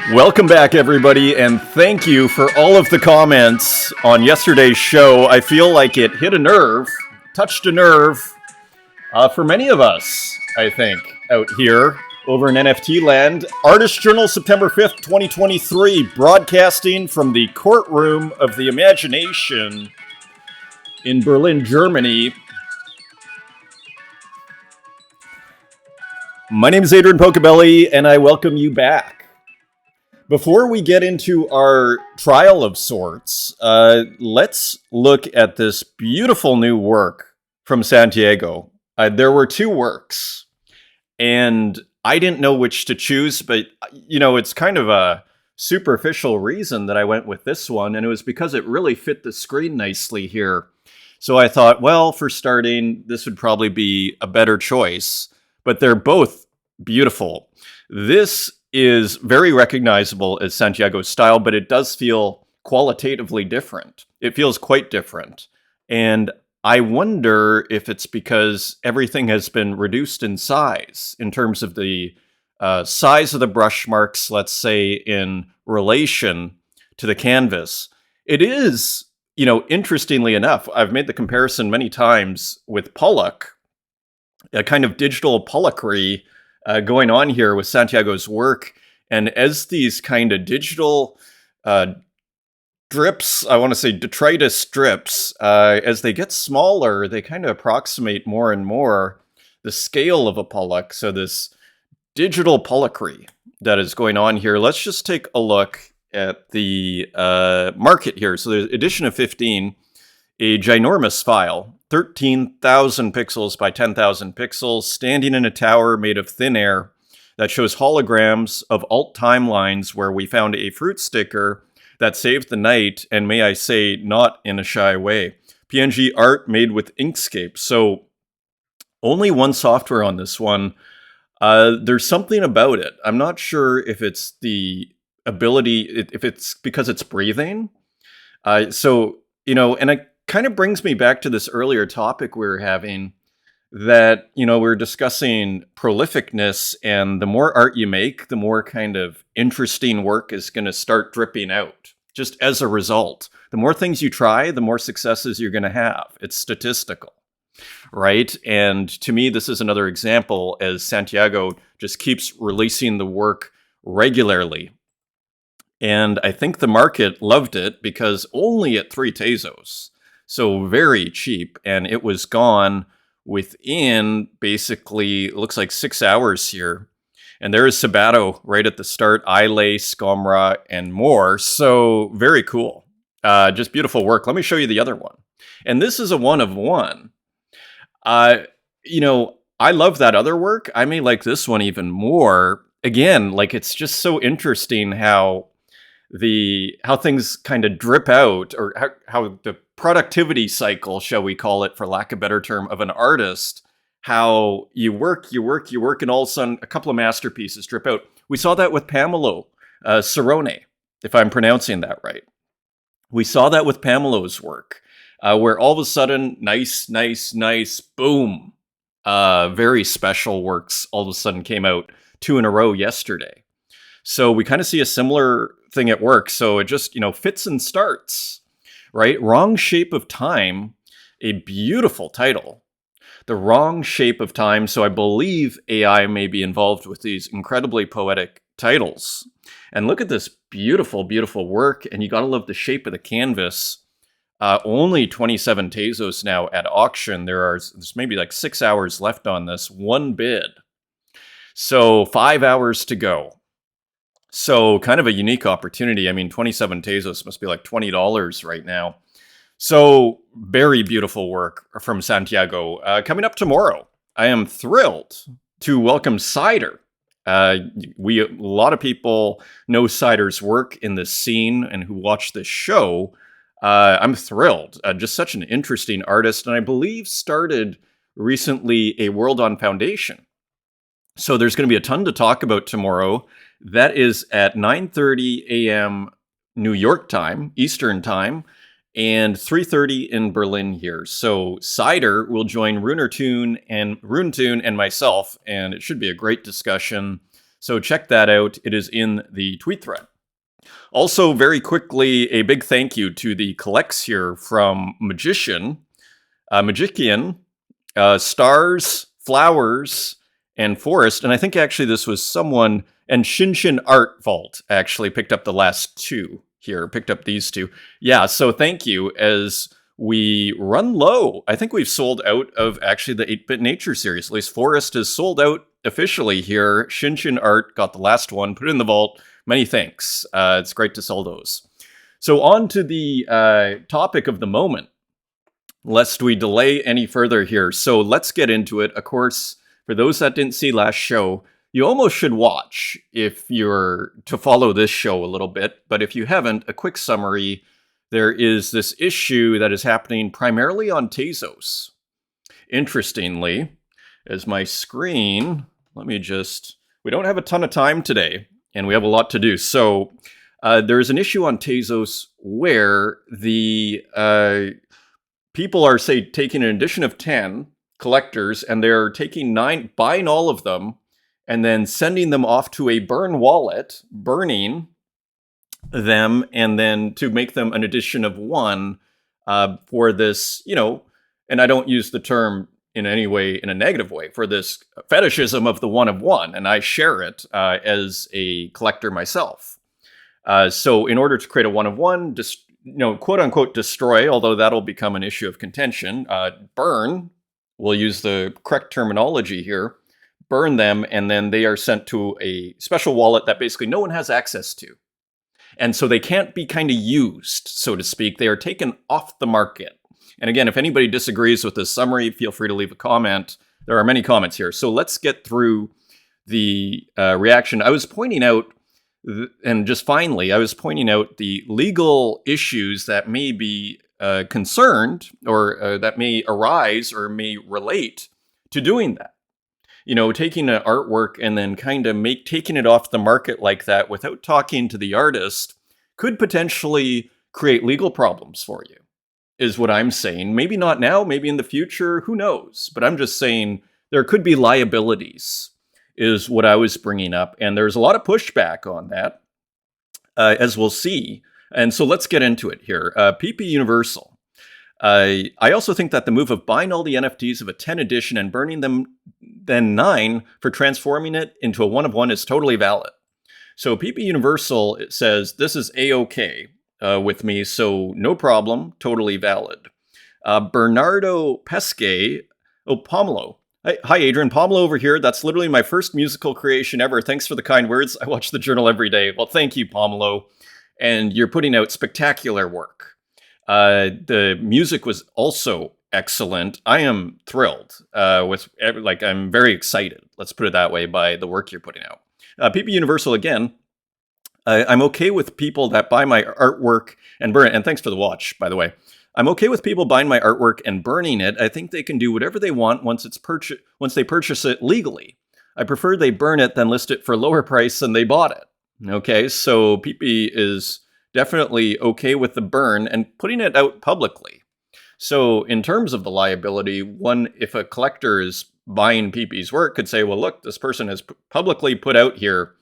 Welcome back, everybody, and thank you for all of the comments on yesterday's show. I feel like it hit a nerve, touched a nerve for many of us, I think, out here over in NFT land. Artist Journal, September 5th, 2023, broadcasting from the courtroom of the imagination in Berlin, Germany. My name is Adrian Pocobelli, and I welcome you back. Before we get into our trial of sorts, let's look at this beautiful new work from Santiago. There were two works, and I didn't know which to choose, but, it's kind of a superficial reason that I went with this one, and it was because it really fit the screen nicely here. So I thought, well, for starting, this would probably be a better choice, but they're both beautiful. This is very recognizable as Santiago's style, but it does feel qualitatively different. It feels quite different. And I wonder if it's because everything has been reduced in size in terms of the size of the brush marks, let's say, in relation to the canvas. It is, interestingly enough, I've made the comparison many times with Pollock, a kind of digital Pollockry going on here with Santiago's work. And as these kind of digital drips, I want to say detritus strips, as they get smaller, they kind of approximate more and more the scale of a Pollock. So this digital Pollockry that is going on here. Let's just take a look at the market here. So there's edition of 15, a ginormous file, 13,000 pixels by 10,000 pixels, standing in a tower made of thin air that shows holograms of alt timelines where we found a fruit sticker that saved the night, and may I say, not in a shy way. PNG art made with Inkscape. So only one software on this one. There's something about it. I'm not sure if it's the ability, if it's because it's breathing. And it kind of brings me back to this earlier topic we were having that, we're discussing prolificness, and the more art you make, the more kind of interesting work is going to start dripping out. Just as a result, the more things you try, the more successes you're going to have. It's statistical, right? And to me, this is another example as Santiago just keeps releasing the work regularly. And I think the market loved it because only at 3 Tezos. So very cheap, and it was gone within basically, it looks like 6 hours here. And there is Sabato right at the start, Ile, Skomra, and more. So very cool. Just beautiful work. Let me show you the other one. And this is a one of one. I love that other work. I may like this one even more. Again, like it's just so interesting how things kind of drip out, or how the productivity cycle, shall we call it, for lack of a better term, of an artist, how you work, and all of a sudden a couple of masterpieces drip out. We saw that with Pamelo Cerrone, if I'm pronouncing that right. We saw that with Pamelo's work, where all of a sudden, nice, boom, very special works all of a sudden came out 2 in a row yesterday. So we kind of see a similar thing at work. So it just, fits and starts, right? Wrong Shape of Time, a beautiful title. The Wrong Shape of Time. So I believe AI may be involved with these incredibly poetic titles. And look at this beautiful, beautiful work. And you got to love the shape of the canvas. Only 27 Tezos now at auction. There's maybe like 6 hours left on this, one bid. So 5 hours to go. So kind of a unique opportunity. I mean, 27 Tezos must be like $20 right now. So very beautiful work from Santiago. Coming up tomorrow, I am thrilled to welcome Cider. A lot of people know Cider's work in this scene and who watch this show. I'm thrilled. Just such an interesting artist, and I believe started recently a World on Foundation. So there's going to be a ton to talk about tomorrow. That is at 9:30 a.m. New York time, Eastern time, and 3:30 in Berlin here. So Cider will join Runetune and myself, and it should be a great discussion. So check that out. It is in the tweet thread. Also, very quickly, a big thank you to the collects here from Magician, Stars, Flowers, and Forest. And I think actually this was someone, and Shinshin Art Vault actually picked up the last two here, picked up these two. Yeah, so thank you. As we run low, I think we've sold out of actually the 8-Bit Nature series. At least Forest is sold out officially here. Shinshin Art got the last one, put it in the vault. Many thanks. It's great to sell those. So on to the topic of the moment, lest we delay any further here. So let's get into it. Of course, for those that didn't see last show, you almost should watch if you're to follow this show a little bit. But if you haven't, a quick summary. There is this issue that is happening primarily on Tezos. Interestingly, as my screen, we don't have a ton of time today, and we have a lot to do. So there is an issue on Tezos where the people are, say, taking an edition of 10 collectors, and they're taking 9, buying all of them, and then sending them off to a burn wallet, burning them, and then to make them an edition of 1 for this, and I don't use the term in any way, in a negative way, for this fetishism of the 1 of 1, and I share it as a collector myself. So in order to create a 1 of 1, quote unquote destroy, although that'll become an issue of contention, burn, we'll use the correct terminology here, burn them, and then they are sent to a special wallet that basically no one has access to. And so they can't be kind of used, so to speak. They are taken off the market. And again, if anybody disagrees with this summary, feel free to leave a comment. There are many comments here. So let's get through the reaction. I was pointing out, and just finally, I was pointing out the legal issues that may be concerned, or that may arise or may relate to doing that. Taking an artwork and then kind of taking it off the market like that without talking to the artist could potentially create legal problems for you, is what I'm saying. Maybe not now, maybe in the future, who knows? But I'm just saying there could be liabilities, is what I was bringing up. And there's a lot of pushback on that, as we'll see. And so let's get into it here. PP Universal. I also think that the move of buying all the NFTs of a 10 edition and burning them then 9 for transforming it into a 1 of 1 is totally valid. So PP Universal, it says, this is A-OK with me, so no problem, totally valid. Bernardo Pesce, Pomelo. Hi, Adrian. Pomelo over here. That's literally my first musical creation ever. Thanks for the kind words. I watch the journal every day. Well, thank you, Pomelo. And you're putting out spectacular work. The music was also excellent. I am thrilled I'm very excited, let's put it that way, by the work you're putting out. PP Universal, again, I'm okay with people that buy my artwork and burn it. And thanks for the watch, by the way. I'm okay with people buying my artwork and burning it. I think they can do whatever they want once they purchase it legally. I prefer they burn it than list it for a lower price than they bought it. Okay, so PP is definitely okay with the burn and putting it out publicly. So in terms of the liability, if a collector is buying PP's work, could say, well, look, this person has publicly put out here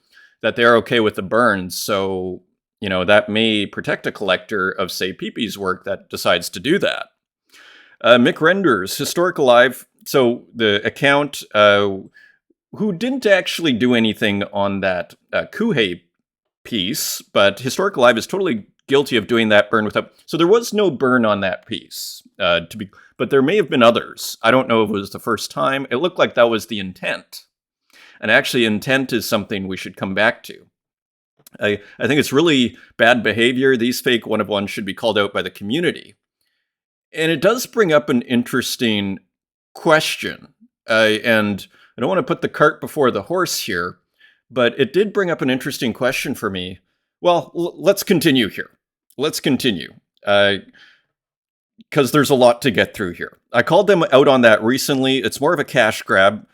that they're okay with the burns. So, that may protect a collector of, say, PP's work that decides to do that. Mick Renders, Historical Live. So the account who didn't actually do anything on that Kuhei piece, but Historical Live is totally guilty of doing that burn without. So there was no burn on that piece, but there may have been others. I don't know if it was the first time. It looked like that was the intent. And actually, intent is something we should come back to. I think it's really bad behavior. These fake 1 of 1 should be called out by the community. And it does bring up an interesting question. And I don't want to put the cart before the horse here, but it did bring up an interesting question for me. Well, let's continue here. Let's continue. Because there's a lot to get through here. I called them out on that recently. It's more of a cash grab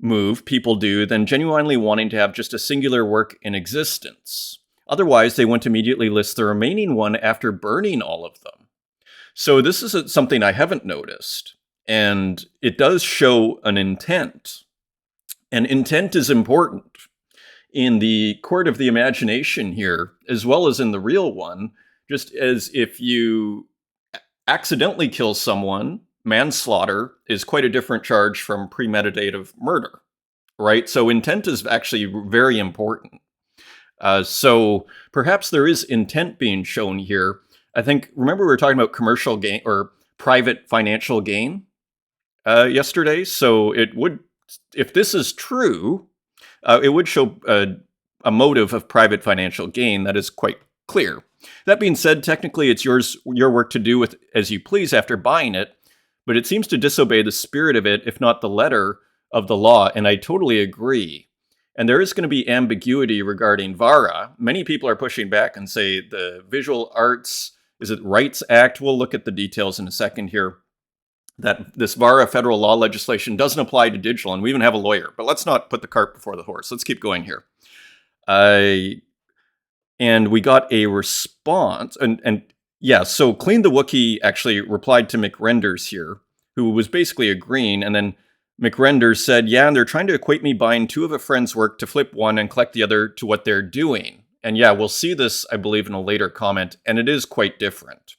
move people do than genuinely wanting to have just a singular work in existence. Otherwise, they wouldn't immediately list the remaining one after burning all of them. So this is something I haven't noticed. And it does show an intent. And intent is important. in the court of the imagination here, as well as in the real one, just as if you accidentally kill someone, manslaughter is quite a different charge from premeditative murder, right? So intent is actually very important. So perhaps there is intent being shown here. I think, remember we were talking about commercial gain or private financial gain yesterday? So it would, if this is true, it would show a motive of private financial gain that is quite clear. That being said, technically it's your work to do with as you please after buying it, but it seems to disobey the spirit of it, if not the letter of the law, and I totally agree. And there is going to be ambiguity regarding VARA. Many people are pushing back and say the Visual Arts, is it Rights Act? We'll look at the details in a second here. That this VARA federal law legislation doesn't apply to digital, and we even have a lawyer. But let's not put the cart before the horse. Let's keep going here. And we got a response, and yeah, so Clean the Wookiee actually replied to McRenders here, who was basically agreeing, and then McRenders said, yeah, and they're trying to equate me buying 2 of a friend's work to flip one and collect the other to what they're doing. And yeah, we'll see this, I believe, in a later comment, and it is quite different.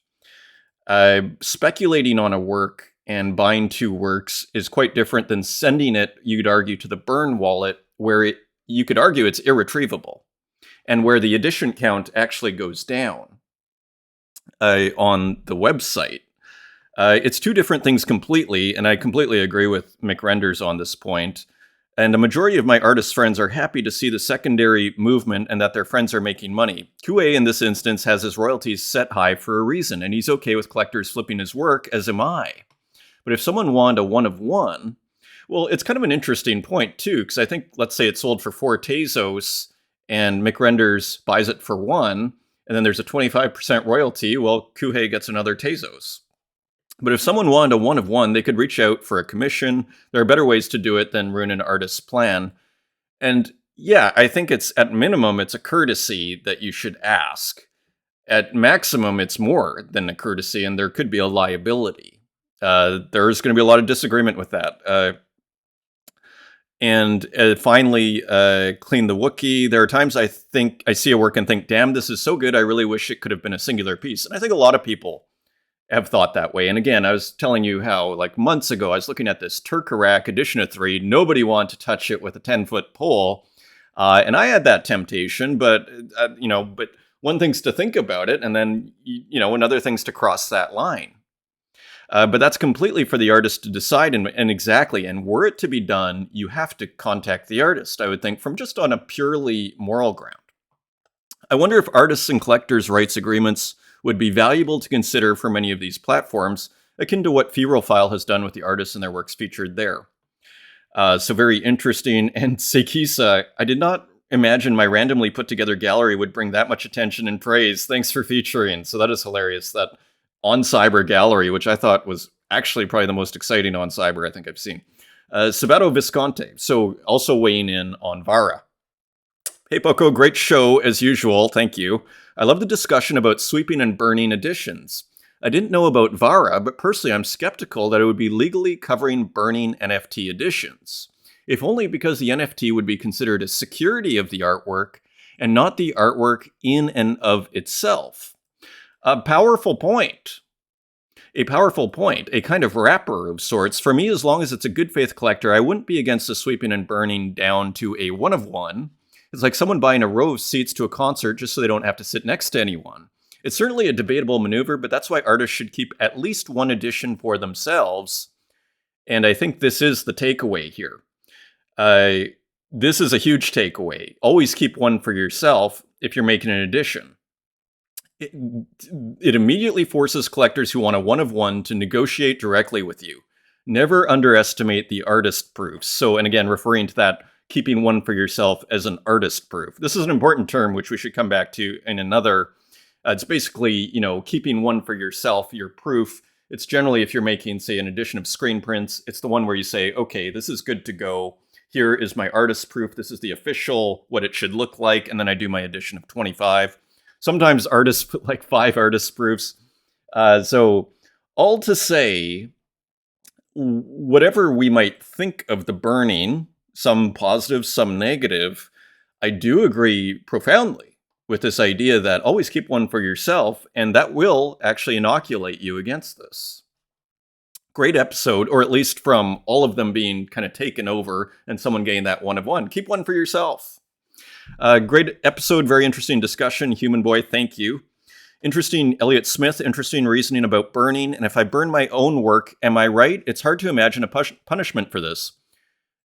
Speculating on a work and buying 2 works is quite different than sending it, you'd argue, to the burn wallet, where you could argue it's irretrievable, and where the edition count actually goes down on the website. It's 2 different things completely, and I completely agree with McRenders on this point. And a majority of my artist friends are happy to see the secondary movement and that their friends are making money. Kue, in this instance, has his royalties set high for a reason, and he's okay with collectors flipping his work, as am I. But if someone wanted a one of one, well, it's kind of an interesting point, too, because I think, let's say it's sold for 4 Tezos, and McRenders buys it for 1, and then there's a 25% royalty, well, Kuhei gets another Tezos. But if someone wanted a one of one, they could reach out for a commission. There are better ways to do it than ruin an artist's plan. And yeah, I think it's, at minimum, it's a courtesy that you should ask. At maximum, it's more than a courtesy, and there could be a liability. There's going to be a lot of disagreement with that. And finally, Clean the Wookiee. There are times I think I see a work and think, damn, this is so good, I really wish it could have been a singular piece. And I think a lot of people have thought that way. And again, I was telling you how, like, months ago, I was looking at this Turkarak edition of 3. Nobody wanted to touch it with a 10-foot pole. And I had that temptation, but, but one thing's to think about it, and then, another thing's to cross that line. But that's completely for the artist to decide, and exactly. And were it to be done, you have to contact the artist, I would think, from just on a purely moral ground. I wonder if artists and collectors' rights agreements would be valuable to consider for many of these platforms, akin to what Ferophile has done with the artists and their works featured there. So very interesting. And Sekisa, I did not imagine my randomly put together gallery would bring that much attention and praise. Thanks for featuring. So that is hilarious. That On Cyber gallery, which I thought was actually probably the most exciting On Cyber I think I've seen. Sabato Visconti, so also weighing in on VARA. Hey Poco, great show as usual, thank you. I love the discussion about sweeping and burning editions. I didn't know about VARA, but personally I'm skeptical that it would be legally covering burning NFT editions. If only because the NFT would be considered a security of the artwork and not the artwork in and of itself. A powerful point. A kind of wrapper of sorts. For me, as long as it's a good faith collector, I wouldn't be against the sweeping and burning down to a one of one. It's like someone buying a row of seats to a concert just so they don't have to sit next to anyone. It's certainly a debatable maneuver, but that's why artists should keep at least one edition for themselves. And I think this is the takeaway here. This is a huge takeaway. Always keep one for yourself if you're making an edition. It immediately forces collectors who want a one of one to negotiate directly with you. Never underestimate the artist proofs. So, and again, referring to that, keeping one for yourself as an artist proof. This is an important term, which we should come back to in another. It's basically, keeping one for yourself, your proof. It's generally, if you're making, say, an edition of screen prints, it's the one where you say, okay, this is good to go. Here is my artist proof. This is the official, what it should look like. And then I do my edition of 25. Sometimes artists put like 5 artist proofs. So all to say, whatever we might think of the burning, some positive, some negative, I do agree profoundly with this idea that always keep one for yourself, and that will actually inoculate you against this. Great episode, or at least from all of them being kind of taken over and someone getting that one of one. Keep one for yourself. Great episode, very interesting discussion. Human Boy, thank you. Interesting, Elliot Smith, interesting reasoning about burning. And if I burn my own work, am I right? It's hard to imagine a punishment for this.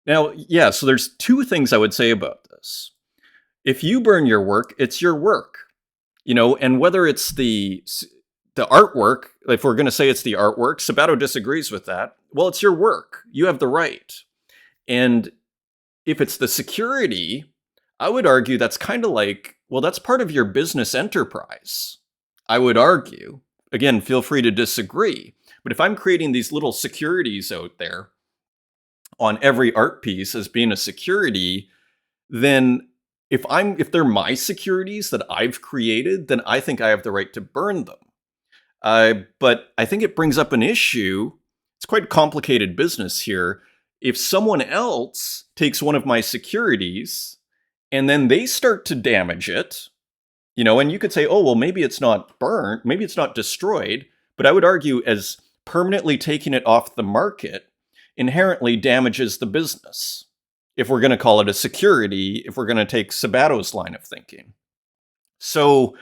Now, yeah, so there's two things I would say about this. If you burn your work, it's your work, and whether it's the artwork, if we're going to say it's the artwork, Sabato disagrees with that. Well, it's your work. You have the right. And if it's the security, I would argue that's kind of like, well, that's part of your business enterprise. I would argue. Again, feel free to disagree. But if I'm creating these little securities out there on every art piece as being a security, then if they're my securities that I've created, then I think I have the right to burn them. But I think it brings up an issue. It's quite a complicated business here. If someone else takes one of my securities and then they start to damage it, and you could say, oh, well, maybe it's not burnt, maybe it's not destroyed, but I would argue as permanently taking it off the market inherently damages the business. If we're going to call it a security, if we're going to take Sabato's line of thinking. So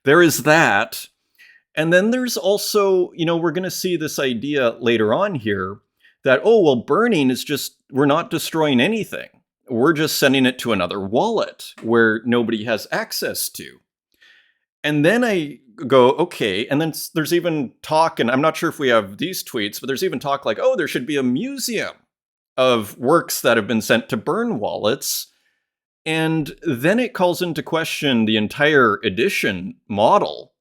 there is that. And then there's also, we're going to see this idea later on here that, oh, well, burning is just, we're not destroying anything. We're just sending it to another wallet where nobody has access to. And then I go, okay, and then there's even talk, and I'm not sure if we have these tweets, but there's even talk like, oh, there should be a museum of works that have been sent to burn wallets. And then it calls into question the entire edition model.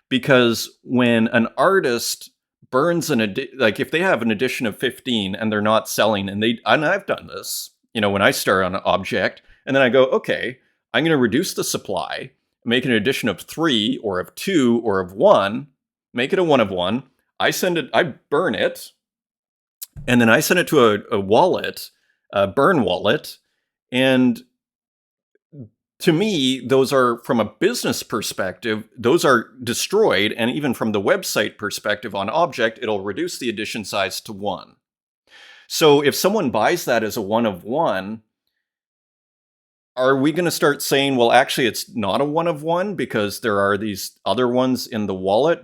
Because when an artist burns like if they have an edition of 15 and they're not selling, and I've done this, when I start on an object, and then I go, okay, I'm going to reduce the supply, make an edition of 3 or of 2 or of 1, make it a 1 of 1. I burn it, and then I send it to a wallet, a burn wallet, and to me, those are, from a business perspective, those are destroyed. And even from the website perspective on object, it'll reduce the edition size to 1. So if someone buys that as a 1 of 1, are we going to start saying, well, actually, it's not a 1 of 1 because there are these other ones in the wallet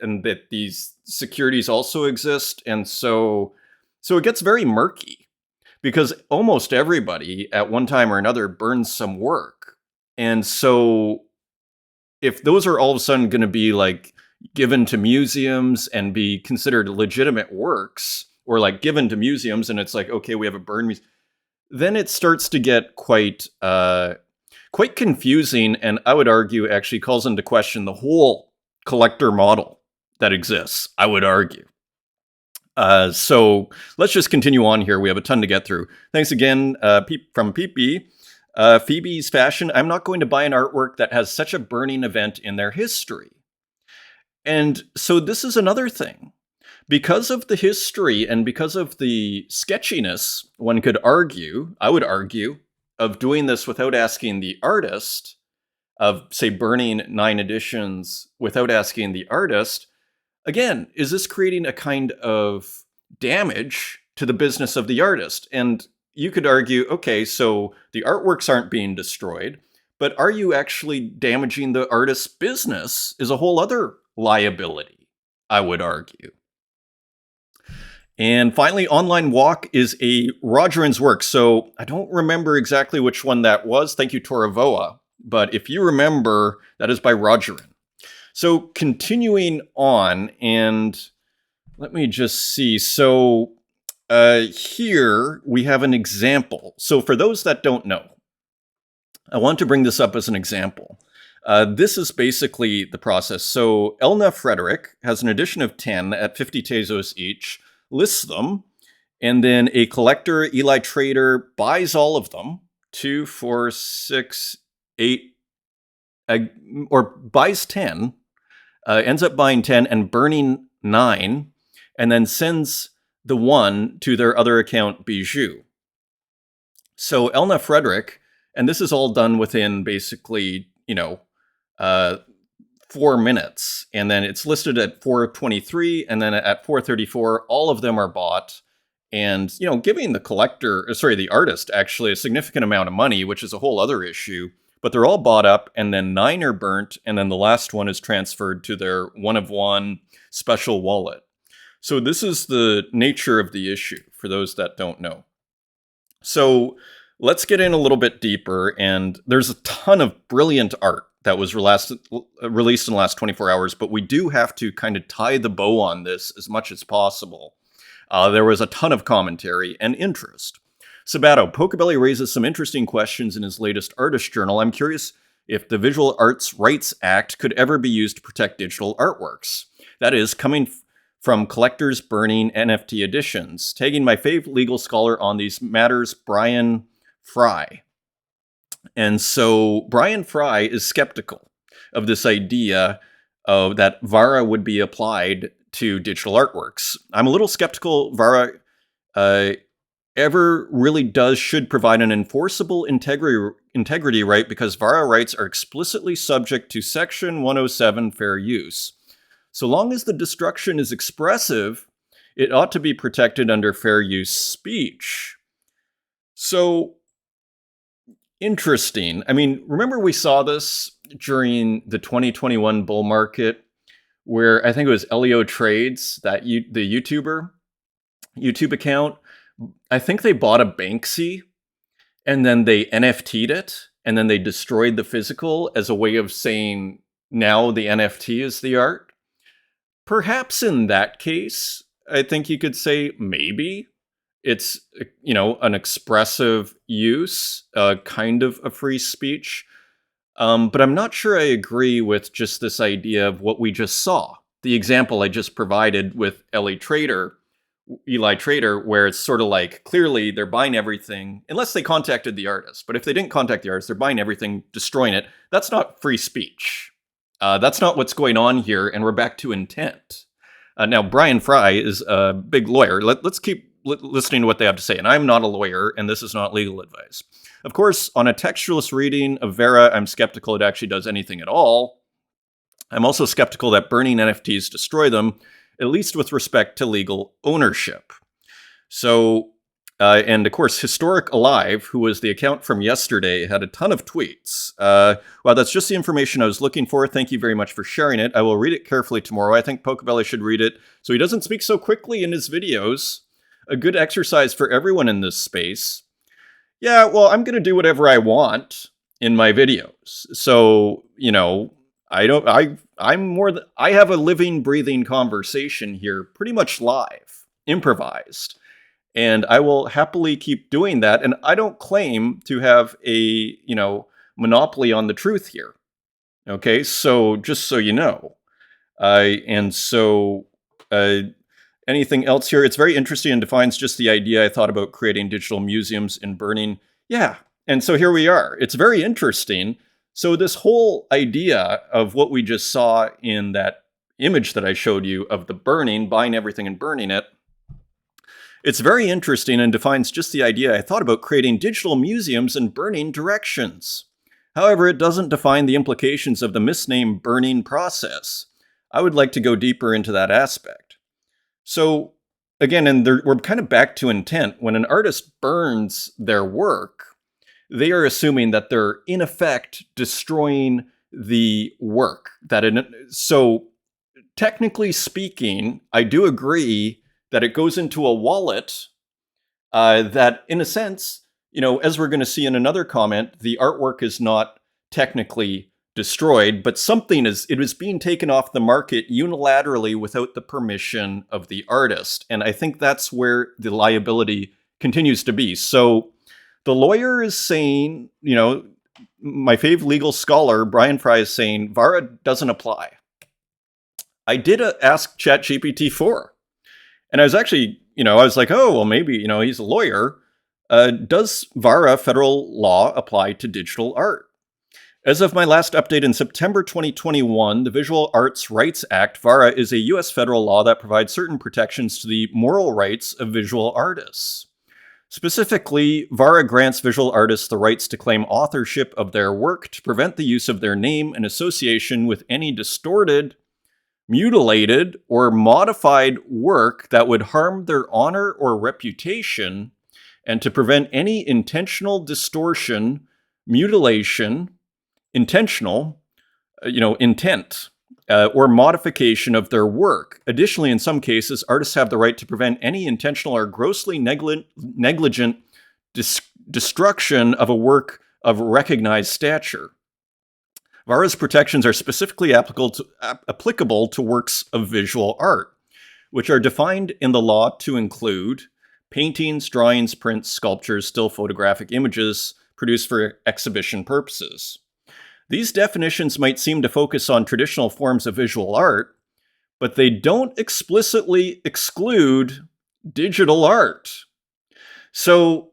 and that these securities also exist? And so it gets very murky because almost everybody at one time or another burns some work. And so if those are all of a sudden going to be like given to museums and be considered legitimate works, or like given to museums and it's like, okay, we have a burn museum, then it starts to get quite confusing, and I would argue actually calls into question the whole collector model that exists, I would argue. So let's just continue on here. We have a ton to get through. Thanks again, from PP. Phoebe's Fashion. I'm not going to buy an artwork that has such a burning event in their history. And so this is another thing. Because of the history and because of the sketchiness, one could argue, I would argue, of doing this without asking the artist, of, say, burning 9 editions without asking the artist, again, is this creating a kind of damage to the business of the artist? And you could argue, okay, so the artworks aren't being destroyed, but are you actually damaging the artist's business is a whole other liability, I would argue. And finally, Online Walk is a Rogerins work. So I don't remember exactly which one that was. Thank you, Toravoa. But if you remember, that is by Rogerin. So continuing on, and let me just see. So here we have an example. So for those that don't know, I want to bring this up as an example. This is basically the process. So Elna Frederick has an edition of 10 at 50 Tezos each, lists them, and then a collector, Eli Trader, buys all of them, 2, 4, 6, 8, or buys 10, ends up buying 10 and burning 9, and then sends the 1 to their other account, Bijou. So Elna Frederick And this is all done within basically, 4 minutes. And then it's listed at 423, and then at 434, all of them are bought. And, giving the artist actually a significant amount of money, which is a whole other issue. But they're all bought up, and then 9 are burnt, and then the last one is transferred to their one-of-one special wallet. So this is the nature of the issue, for those that don't know. So let's get in a little bit deeper, and there's a ton of brilliant art that was released in the last 24 hours, but we do have to kind of tie the bow on this as much as possible. There was a ton of commentary and interest. Sabato, Pocobelli raises some interesting questions in his latest artist journal. I'm curious if the Visual Arts Rights Act could ever be used to protect digital artworks. That is, coming from collectors burning NFT editions. Tagging my fave legal scholar on these matters, Brian Fry. And so Brian Fry is skeptical of this idea that VARA would be applied to digital artworks. I'm a little skeptical VARA ever really should provide an enforceable integrity right, because VARA rights are explicitly subject to Section 107 fair use. So long as the destruction is expressive, it ought to be protected under fair use speech. So, interesting. I mean, remember we saw this during the 2021 bull market, where I think it was Elio Trades, the YouTube account. I think they bought a Banksy, and then they NFT'd it, and then they destroyed the physical as a way of saying, now the NFT is the art. Perhaps in that case, I think you could say maybe it's, an expressive use, kind of a free speech. But I'm not sure I agree with just this idea of what we just saw. The example I just provided with Eli Trader, where it's sort of like, clearly they're buying everything, unless they contacted the artist. But if they didn't contact the artist, they're buying everything, destroying it. That's not free speech. That's not what's going on here, and we're back to intent. Now, Brian Fry is a big lawyer. Let's keep listening to what they have to say. And I'm not a lawyer, and this is not legal advice. Of course, on a textualist reading of VARA, I'm skeptical it actually does anything at all. I'm also skeptical that burning NFTs destroy them, at least with respect to legal ownership. So, and of course, Historic Alive, who was the account from yesterday, had a ton of tweets. Well, that's just the information I was looking for. Thank you very much for sharing it. I will read it carefully tomorrow. I think Pocobelli should read it so he doesn't speak so quickly in his videos. A good exercise for everyone in this space. Yeah, well, I'm going to do whatever I want in my videos. So, I have a living, breathing conversation here, pretty much live, improvised. And I will happily keep doing that. And I don't claim to have a, monopoly on the truth here. Okay, so just so you know. Anything else here? It's very interesting and defines just the idea I thought about creating digital museums and burning. Yeah, and so here we are. It's very interesting. So this whole idea of what we just saw in that image that I showed you of the burning, buying everything and burning it, it's very interesting and defines just the idea I thought about creating digital museums and burning directions. However, it doesn't define the implications of the misnamed burning process. I would like to go deeper into that aspect. So, again, we're kind of back to intent. When an artist burns their work, they are assuming that they're, in effect, destroying the work. So, technically speaking, I do agree that it goes into a wallet that, in a sense, as we're going to see in another comment, the artwork is not technically destroyed, but it is being taken off the market unilaterally without the permission of the artist. And I think that's where the liability continues to be. So the lawyer is saying, my fave legal scholar, Brian Fry, is saying VARA doesn't apply. I did ask ChatGPT 4, and I was actually, I was like, oh, well, maybe, he's a lawyer. Does VARA federal law apply to digital art? As of my last update in September 2021, the Visual Arts Rights Act, VARA, is a U.S. federal law that provides certain protections to the moral rights of visual artists. Specifically, VARA grants visual artists the rights to claim authorship of their work to prevent the use of their name in association with any distorted, mutilated, or modified work that would harm their honor or reputation, and to prevent any intentional distortion, mutilation, intentional, intent, or modification of their work. Additionally, in some cases, artists have the right to prevent any intentional or grossly negligent destruction of a work of recognized stature. VARA's protections are specifically applicable to works of visual art, which are defined in the law to include paintings, drawings, prints, sculptures, still photographic images produced for exhibition purposes. These definitions might seem to focus on traditional forms of visual art, but they don't explicitly exclude digital art. So,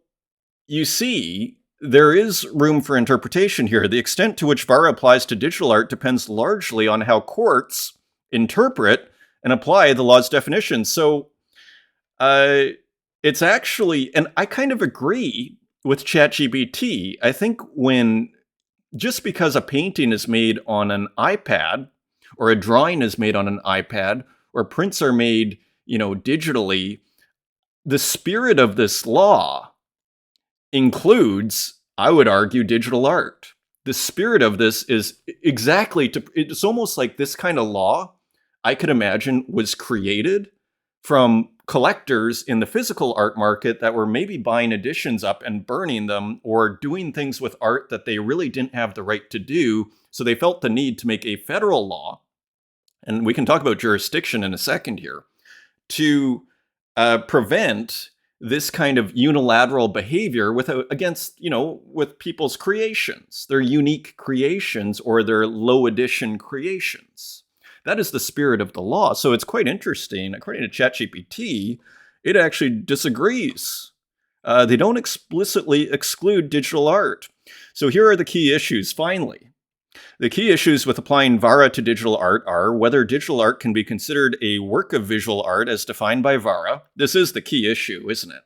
you see, there is room for interpretation here. The extent to which VARA applies to digital art depends largely on how courts interpret and apply the law's definitions. So, it's actually, and I kind of agree with ChatGPT. I think just because a painting is made on an iPad, or a drawing is made on an iPad, or prints are made, digitally, the spirit of this law includes, I would argue, digital art. The spirit of this is exactly it's almost like this kind of law, I could imagine, was created from collectors in the physical art market that were maybe buying editions up and burning them, or doing things with art that they really didn't have the right to do. So they felt the need to make a federal law, and we can talk about jurisdiction in a second here, to prevent this kind of unilateral behavior with people's creations, their unique creations or their low edition creations. That is the spirit of the law. So it's quite interesting. According to ChatGPT, it actually disagrees. They don't explicitly exclude digital art. So here are the key issues, finally. The key issues with applying VARA to digital art are whether digital art can be considered a work of visual art as defined by VARA. This is the key issue, isn't it?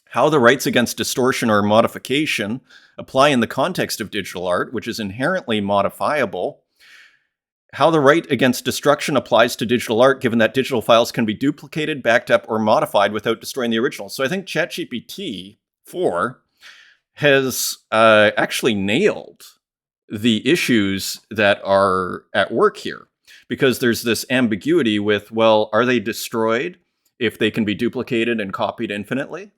How the rights against distortion or modification apply in the context of digital art, which is inherently modifiable. How the right against destruction applies to digital art, given that digital files can be duplicated, backed up, or modified without destroying the original. So I think ChatGPT 4 has actually nailed the issues that are at work here, because there's this ambiguity with, well, are they destroyed if they can be duplicated and copied infinitely?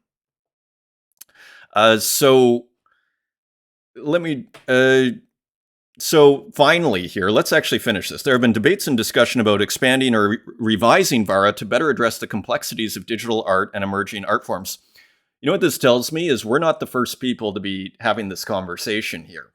So finally here, let's actually finish this. There have been debates and discussion about expanding or revising VARA to better address the complexities of digital art and emerging art forms. You know what this tells me is we're not the first people to be having this conversation here.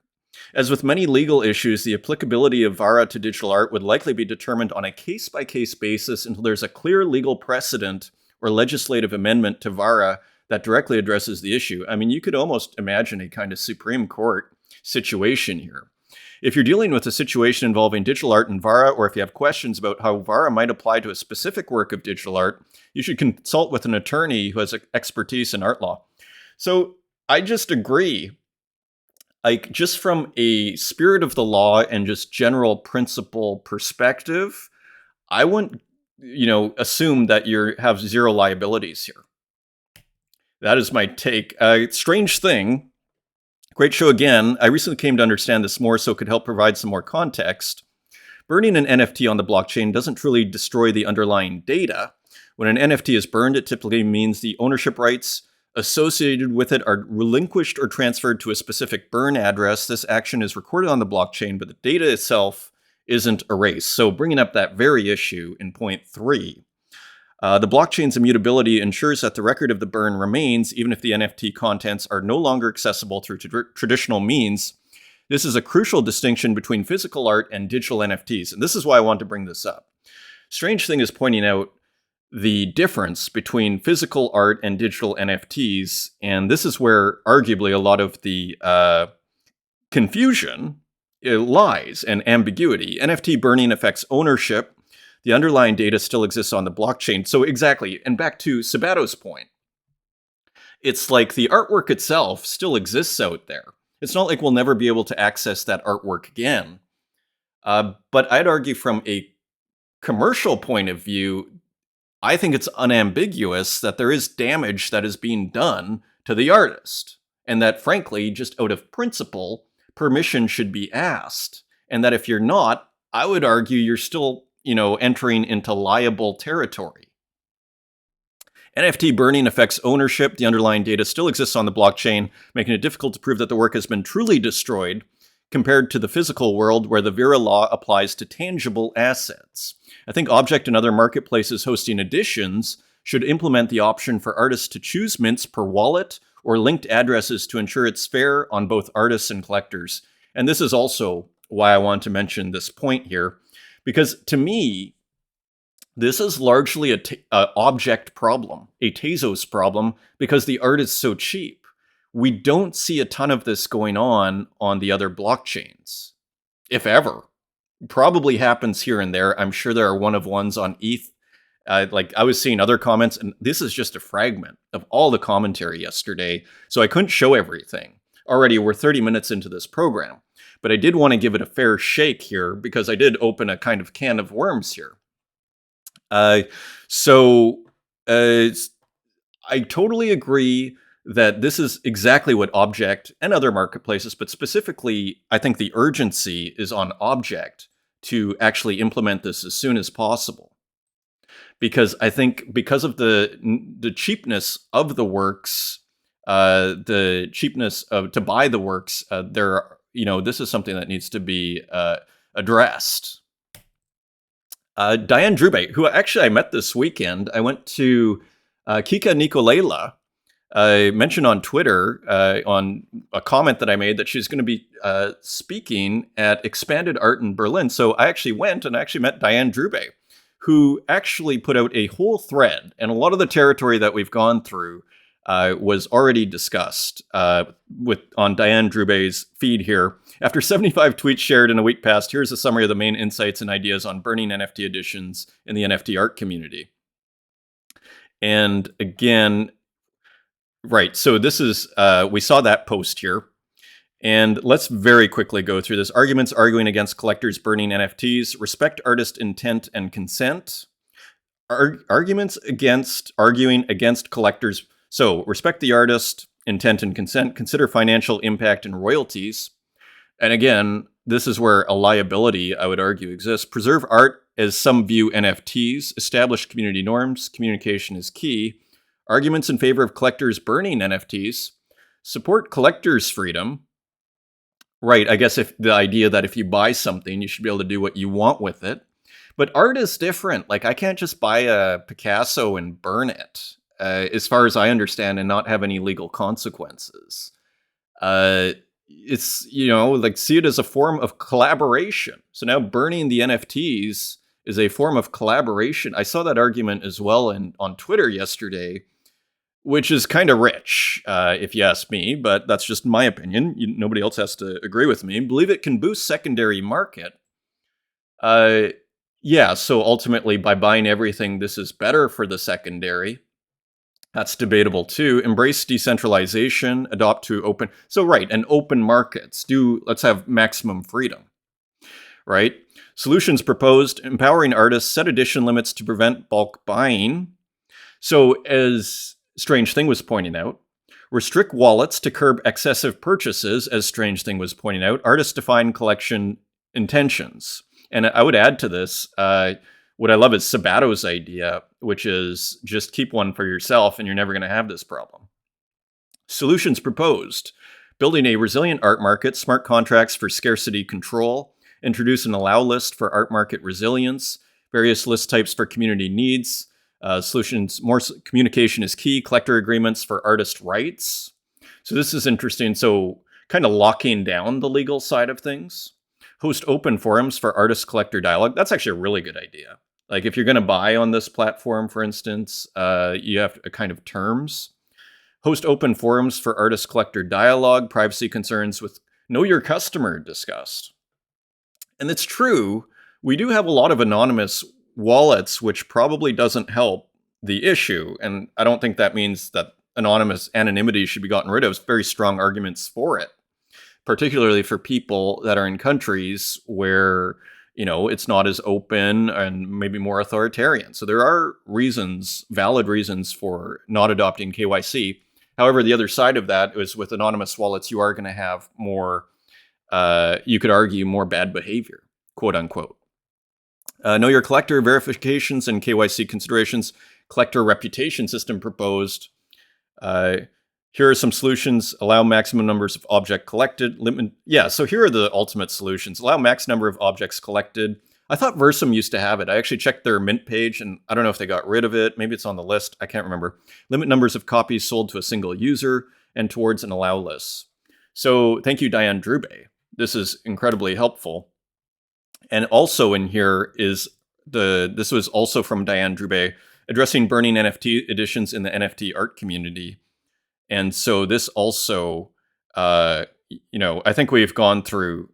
As with many legal issues, the applicability of VARA to digital art would likely be determined on a case-by-case basis until there's a clear legal precedent or legislative amendment to VARA that directly addresses the issue. I mean, you could almost imagine a kind of Supreme Court situation here. If you're dealing with a situation involving digital art and VARA, or if you have questions about how VARA might apply to a specific work of digital art, you should consult with an attorney who has expertise in art law. So I just agree. Like, just from a spirit of the law and just general principle perspective, I wouldn't, assume that you have zero liabilities here. That is my take. Strange thing. Great show again. I recently came to understand this more, so it could help provide some more context. Burning an NFT on the blockchain doesn't truly destroy the underlying data. When an NFT is burned, it typically means the ownership rights associated with it are relinquished or transferred to a specific burn address. This action is recorded on the blockchain, but the data itself isn't erased. So bringing up that very issue in point 3, the blockchain's immutability ensures that the record of the burn remains, even if the NFT contents are no longer accessible through traditional means. This is a crucial distinction between physical art and digital NFTs, and this is why I want to bring this up. Strange Thing is pointing out the difference between physical art and digital NFTs, and this is where arguably a lot of the confusion lies and ambiguity. NFT burning affects ownership. The underlying data still exists on the blockchain. So exactly, and back to Sabato's point, It's like the artwork itself still exists out there. It's not like we'll never be able to access that artwork again. But I'd argue from a commercial point of view, I think it's unambiguous that there is damage that is being done to the artist. And that, frankly, just out of principle, permission should be asked. And that if you're not, I would argue you're still, entering into liable territory. NFT burning affects ownership. The underlying data still exists on the blockchain, making it difficult to prove that the work has been truly destroyed, compared to the physical world where the Vera law applies to tangible assets. I think Object and other marketplaces hosting editions should implement the option for artists to choose mints per wallet or linked addresses to ensure it's fair on both artists and collectors. And this is also why I want to mention this point here, because to me, this is largely an object problem, a Tezos problem, because the art is so cheap. We don't see a ton of this going on the other blockchains, if ever. Probably happens here and there. I'm sure there are one-of-ones on ETH. Like I was seeing other comments, and this is just a fragment of all the commentary yesterday, so I couldn't show everything. Already, we're 30 minutes into this program, but I did want to give it a fair shake here because I did open a kind of can of worms here. So I totally agree that this is exactly what Object and other marketplaces, but specifically, I think the urgency is on Object to actually implement this as soon as possible. Because I think because of the cheapness of the works, the cheapness of to buy the works, this is something that needs to be addressed. Diane Drube, who actually I met this weekend, I went to Kika Nikolela. I mentioned on Twitter on a comment that I made that she's going to be speaking at Expanded Art in Berlin. So I actually went and actually met Diane Drube, who actually put out a whole thread. And a lot of the territory that we've gone through was already discussed on Diane Drube's feed here. After 75 tweets shared in a week past, here's a summary of the main insights and ideas on burning NFT editions in the NFT art community. And again, right, so this is, we saw that post here. And let's very quickly go through this. Arguments arguing against collectors burning NFTs, respect artist intent and consent. Arguments arguing against collectors. So respect the artist, intent and consent, consider financial impact and royalties. And again, this is where a liability, I would argue, exists. Preserve art as some view NFTs, establish community norms, communication is key. Arguments in favor of collectors burning NFTs, support collectors' freedom. Right, I guess if the idea that if you buy something, you should be able to do what you want with it. But art is different. Like, I can't just buy a Picasso and burn it, as far as I understand, and not have any legal consequences. It's, see it as a form of collaboration. So now burning the NFTs is a form of collaboration. I saw that argument as well on Twitter yesterday, which is kind of rich, if you ask me, but that's just my opinion. Nobody else has to agree with me. Believe it can boost secondary market. So ultimately, by buying everything, this is better for the secondary. That's debatable too. Embrace decentralization, adopt to open. So right, and open markets. Let's have maximum freedom, right? Solutions proposed, empowering artists, set edition limits to prevent bulk buying. So as Strange Thing was pointing out, restrict wallets to curb excessive purchases, as Strange Thing was pointing out, artists define collection intentions. And I would add to this, what I love is Sabato's idea, which is just keep one for yourself and you're never going to have this problem. Solutions proposed, building a resilient art market, smart contracts for scarcity control, introduce an allow list for art market resilience, various list types for community needs, solutions, more communication is key, collector agreements for artist rights. So this is interesting. So kind of locking down the legal side of things. Host open forums for artist-collector dialogue. That's actually a really good idea. Like if you're going to buy on this platform, for instance, you have a kind of terms. Host open forums for artist-collector dialogue, privacy concerns with know your customer discussed. And it's true, we do have a lot of anonymous wallets, which probably doesn't help the issue. And I don't think that means that anonymous anonymity should be gotten rid of, very strong arguments for it, particularly for people that are in countries where, it's not as open and maybe more authoritarian. So there are reasons, valid reasons for not adopting KYC. However, the other side of that is with anonymous wallets, you are going to have more, you could argue, more bad behavior, quote unquote. Know your collector verifications and KYC considerations. Collector reputation system proposed. Here are some solutions. Allow maximum numbers of object collected. So here are the ultimate solutions. Allow max number of objects collected. I thought Versum used to have it. I actually checked their mint page, and I don't know if they got rid of it. Maybe it's on the list. I can't remember. Limit numbers of copies sold to a single user and towards an allow list. So thank you, Diane Drube. This is incredibly helpful. And also in here is this was also from Diane Drube, addressing burning NFT editions in the NFT art community. And so this also, I think we've gone through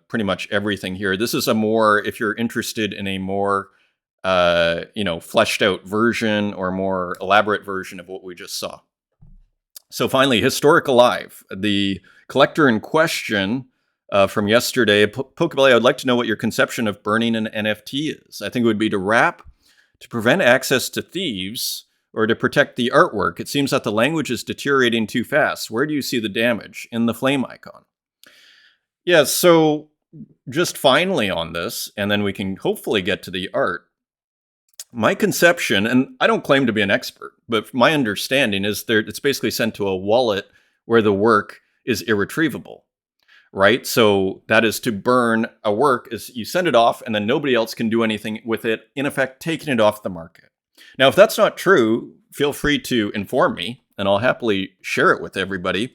pretty much everything here. This is if you're interested in a more, fleshed out version or more elaborate version of what we just saw. So finally, Historic Alive, the collector in question from yesterday. Pocobelli, I'd like to know what your conception of burning an NFT is. I think it would be to wrap, to prevent access to thieves, or to protect the artwork. It seems that the language is deteriorating too fast. Where do you see the damage? In the flame icon. Yeah, so just finally on this, and then we can hopefully get to the art. My conception, and I don't claim to be an expert, but my understanding is it's basically sent to a wallet where the work is irretrievable, right? So that is to burn a work is you send it off and then nobody else can do anything with it, in effect, taking it off the market. Now, if that's not true, feel free to inform me and I'll happily share it with everybody.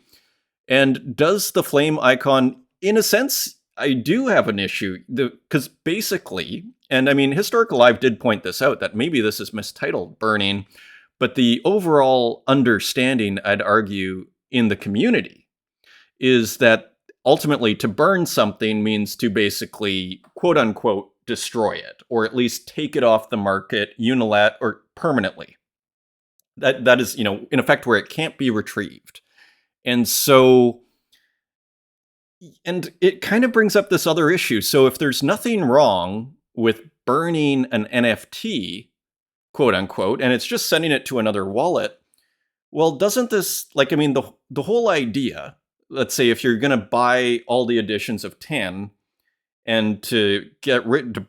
And does the flame icon, in a sense, I do have an issue because basically, and I mean, Historic Alive did point this out, that maybe this is mistitled burning, but the overall understanding, I'd argue, in the community is that ultimately to burn something means to basically, quote unquote, destroy it, or at least take it off the market or permanently. That is, in effect, where it can't be retrieved. And so, and it kind of brings up this other issue. So if there's nothing wrong with burning an NFT, quote unquote, and it's just sending it to another wallet, well, doesn't this, the whole idea, let's say if you're going to buy all the editions of 10 and to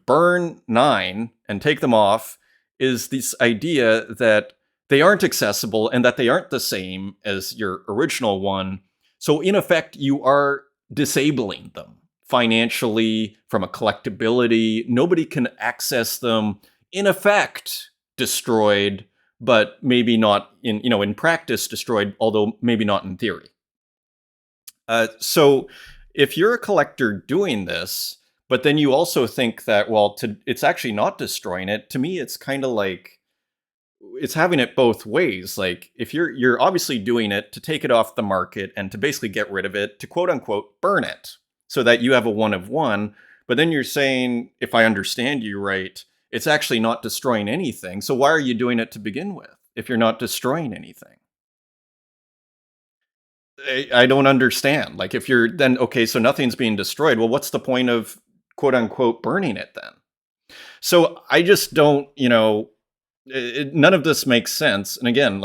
burn 9 and take them off, is this idea that they aren't accessible and that they aren't the same as your original one. So in effect, you are disabling them financially, from a collectability. Nobody can access them. In effect, destroyed, but maybe not in practice destroyed, although maybe not in theory. So if you're a collector doing this, but then you also think that, it's actually not destroying it. To me, it's kind of like, it's having it both ways. Like if you're obviously doing it to take it off the market and to basically get rid of it, to quote unquote, burn it so that you have a one of one. But then you're saying, if I understand you right, it's actually not destroying anything. So why are you doing it to begin with if you're not destroying anything? I don't understand. Like if you're then, okay, so nothing's being destroyed. Well, what's the point of quote unquote burning it then? So I just don't, none of this makes sense. And again,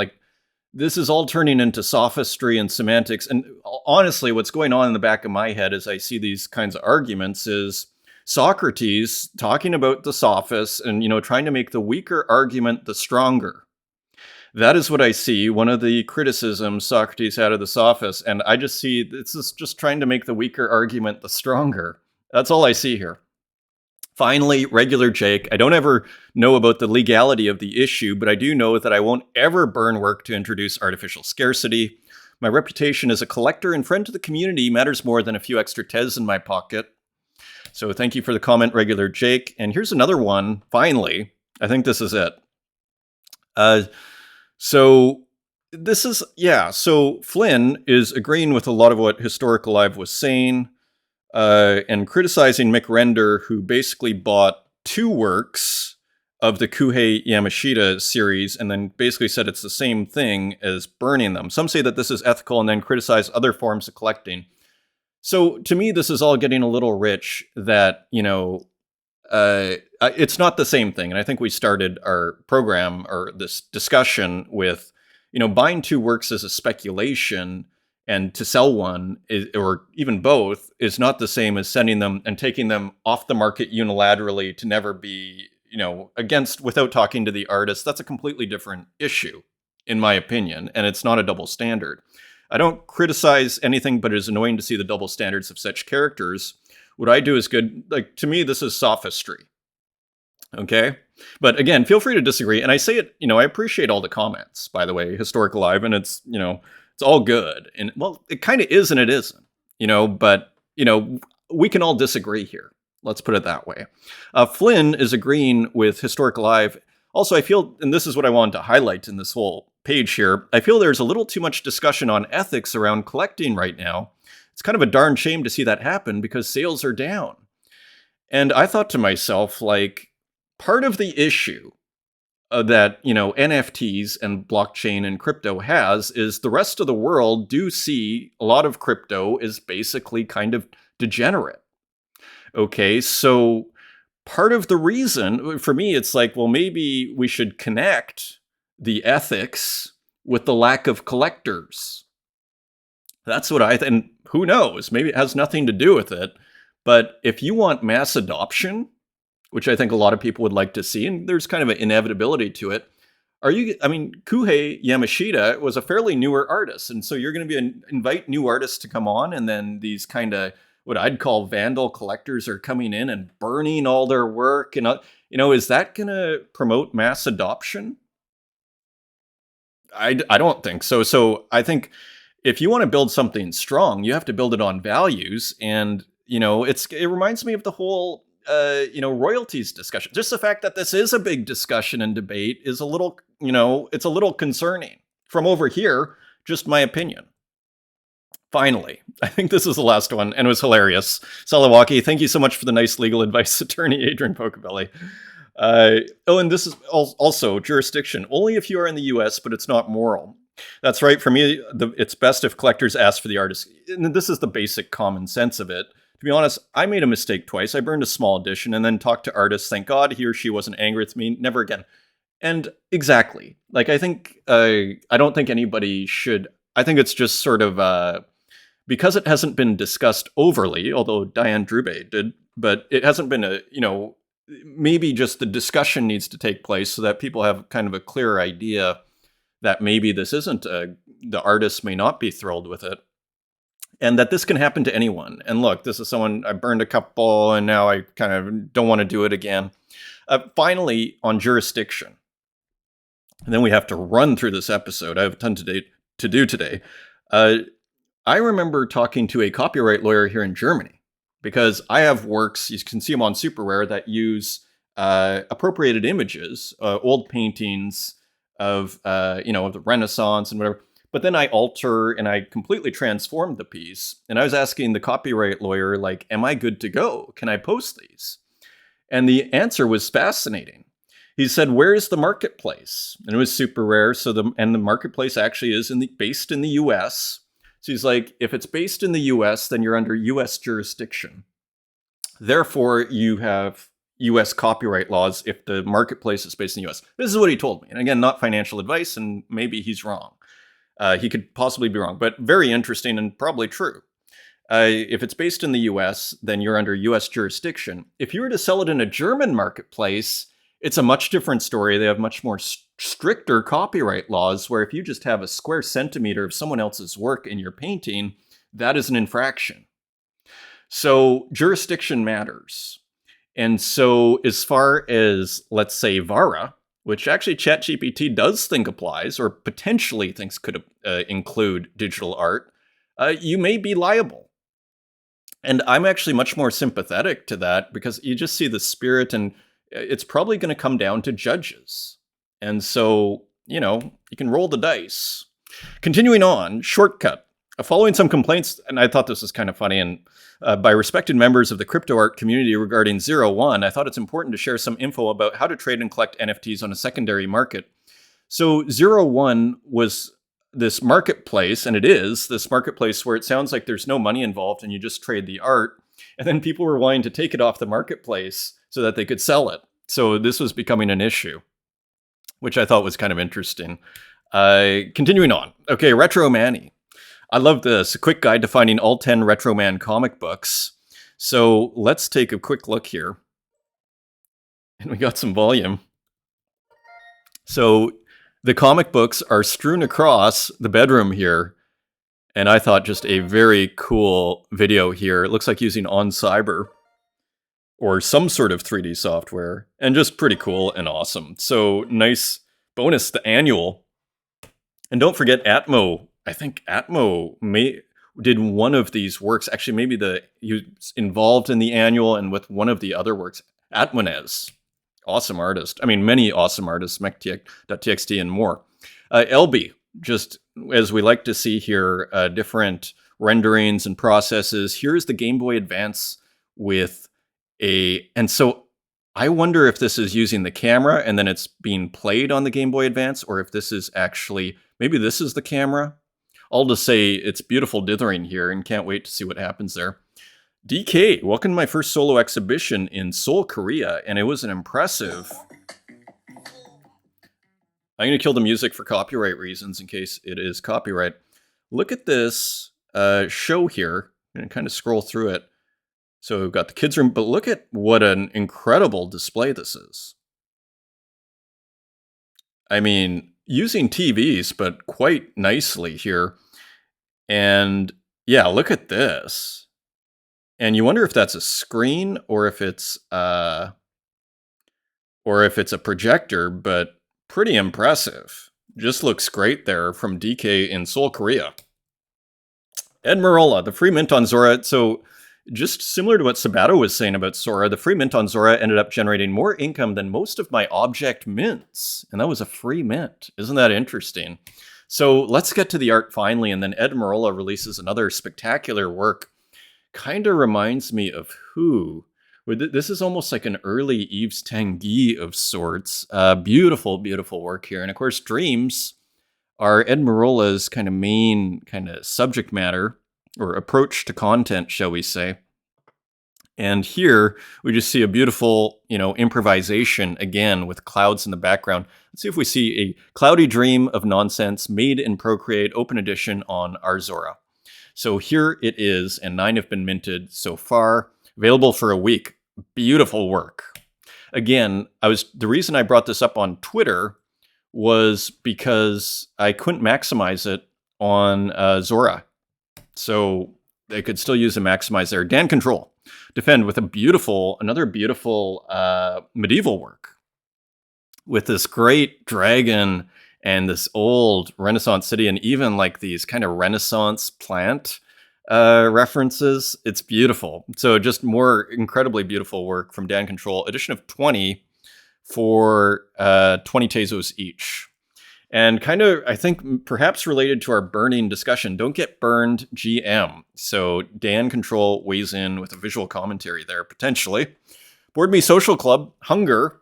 this is all turning into sophistry and semantics. And honestly, what's going on in the back of my head as I see these kinds of arguments is Socrates talking about the sophists and, trying to make the weaker argument the stronger. That is what I see. One of the criticisms Socrates had of the sophists. And I just see this is just trying to make the weaker argument the stronger. That's all I see here. Finally, regular Jake. I don't ever know about the legality of the issue, but I do know that I won't ever burn work to introduce artificial scarcity. My reputation as a collector and friend to the community matters more than a few extra Tez in my pocket. So thank you for the comment, regular Jake. And here's another one, finally. I think this is it. So Flynn is agreeing with a lot of what Historic Alive was saying. And criticizing Mick Render, who basically bought 2 works of the Kuhei Yamashita series and then basically said it's the same thing as burning them. Some say that this is ethical and then criticize other forms of collecting. So to me, this is all getting a little rich that, it's not the same thing. And I think we started our program or this discussion with, buying two works as a speculation and to sell one or even both is not the same as sending them and taking them off the market unilaterally to never be, against without talking to the artist. That's a completely different issue, in my opinion. And it's not a double standard. I don't criticize anything, but it is annoying to see the double standards of such characters. What I do is good. Like, to me, this is sophistry. Okay? But again, feel free to disagree. And I say it, I appreciate all the comments, by the way, Historic Alive, and it's, it's all good. And well, it kind of is and it isn't, but, we can all disagree here. Let's put it that way. Flynn is agreeing with Historic Alive. Also, I feel, and this is what I wanted to highlight in this whole page here, I feel there's a little too much discussion on ethics around collecting right now. It's kind of a darn shame to see that happen because sales are down. And I thought to myself, like, part of the issue that, NFTs and blockchain and crypto has is the rest of the world do see a lot of crypto is basically kind of degenerate. Okay, so part of the reason, for me, it's like, well, maybe we should connect the ethics with the lack of collectors. That's what I think. And who knows? Maybe it has nothing to do with it. But if you want mass adoption, which I think a lot of people would like to see, and there's kind of an inevitability to it, Kuhei Yamashita was a fairly newer artist. And so you're going to invite new artists to come on, and then these kind of what I'd call vandal collectors are coming in and burning all their work. And, is that going to promote mass adoption? I don't think so. So I think if you want to build something strong, you have to build it on values. And, it reminds me of the whole, royalties discussion. Just the fact that this is a big discussion and debate is a little, it's a little concerning. From over here, just my opinion. Finally, I think this is the last one, and it was hilarious. Salawaki, thank you so much for the nice legal advice, attorney Adrian Pocobelli. And this is also jurisdiction. Only if you are in the US, but it's not moral. That's right. For me, it's best if collectors ask for the artist. And this is the basic common sense of it. To be honest, I made a mistake twice. I burned a small edition and then talked to artists. Thank God he or she wasn't angry with me. Never again. And exactly. Like, I think, I don't think anybody should. I think it's just sort of, because it hasn't been discussed overly, although Diane Drube did, but it hasn't been maybe just the discussion needs to take place so that people have kind of a clearer idea that maybe this isn't, the artist may not be thrilled with it. And that this can happen to anyone. And look, this is someone, I burned a couple and now I kind of don't want to do it again. Finally, on jurisdiction. And then we have to run through this episode. I have a ton to do today. I remember talking to a copyright lawyer here in Germany because I have works, you can see them on Super Rare, that use appropriated images, old paintings of the Renaissance and whatever. But then I alter and I completely transformed the piece. And I was asking the copyright lawyer, like, am I good to go? Can I post these? And the answer was fascinating. He said, where is the marketplace? And it was Super Rare. So the marketplace actually is based in the US. So he's like, if it's based in the US, then you're under US jurisdiction. Therefore, you have US copyright laws if the marketplace is based in the US. This is what he told me. And again, not financial advice, and maybe he's wrong. He could possibly be wrong, but very interesting and probably true. If it's based in the US, then you're under US jurisdiction. If you were to sell it in a German marketplace, it's a much different story. They have much more stricter copyright laws, where if you just have a square centimeter of someone else's work in your painting, that is an infraction. So jurisdiction matters. And so as far as, let's say, VARA, which actually ChatGPT does think applies or potentially thinks could include digital art, you may be liable. And I'm actually much more sympathetic to that because you just see the spirit, and it's probably going to come down to judges. And so, you can roll the dice. Continuing on, shortcut. Following some complaints, and I thought this was kind of funny, and by respected members of the crypto art community regarding Zero One, I thought it's important to share some info about how to trade and collect NFTs on a secondary market. So Zero One was this marketplace, and it is this marketplace where it sounds like there's no money involved and you just trade the art. And then people were wanting to take it off the marketplace so that they could sell it. So this was becoming an issue, which I thought was kind of interesting. Continuing on. Okay, Retro Manny. I love this. A quick guide to finding all 10 Retro Man comic books. So let's take a quick look here. And we got some volume. So the comic books are strewn across the bedroom here. And I thought just a very cool video here. It looks like using OnCyber or some sort of 3D software. And just pretty cool and awesome. So nice bonus, the annual. And don't forget Atmo. I think Atmo did one of these works. Actually, maybe he was involved in the annual and with one of the other works. Atmonez. Awesome artist. I mean, many awesome artists, mech.txt and more. LB, just as we like to see here, different renderings and processes. Here's the Game Boy Advance with and so I wonder if this is using the camera and then it's being played on the Game Boy Advance, or if this is actually, maybe this is the camera. All to say, it's beautiful dithering here and can't wait to see what happens there. DK, welcome to my first solo exhibition in Seoul, Korea, and it was an impressive... I'm going to kill the music for copyright reasons in case it is copyright. Look at this show here. I'm going to kind of scroll through it. So we've got the kids' room, but look at what an incredible display this is. I mean, using TVs, but quite nicely here. And yeah, look at this. And you wonder if that's a screen or if it's a projector, but pretty impressive. Just looks great there from DK in Seoul, Korea. Ed Marola, the free mint on Zora. So just similar to what Sabato was saying about Sora, the free mint on Zora ended up generating more income than most of my object mints. And that was a free mint. Isn't that interesting? So let's get to the art finally. And then Ed Marola releases another spectacular work. Kind of reminds me of who? This is almost like an early Yves Tanguy of sorts. Beautiful, beautiful work here. And of course, dreams are Ed Marola's kind of main kind of subject matter or approach to content, shall we say. And here we just see a beautiful, improvisation again with clouds in the background. Let's see if we see a cloudy dream of nonsense made in Procreate Open Edition on our Zora. So here it is, and 9 have been minted so far. Available for a week. Beautiful work. Again, the reason I brought this up on Twitter was because I couldn't maximize it on Zora. So they could still use a maximize there. Dan Control. Defend with another beautiful medieval work. With this great dragon and this old Renaissance city, and even like these kind of Renaissance plant references. It's beautiful. So just more incredibly beautiful work from Dan Control. Edition of 20 for 20 Tezos each. And kind of, I think, perhaps related to our burning discussion, don't get burned GM. So Dan Control weighs in with a visual commentary there, potentially. Board Me Social Club, Hunger.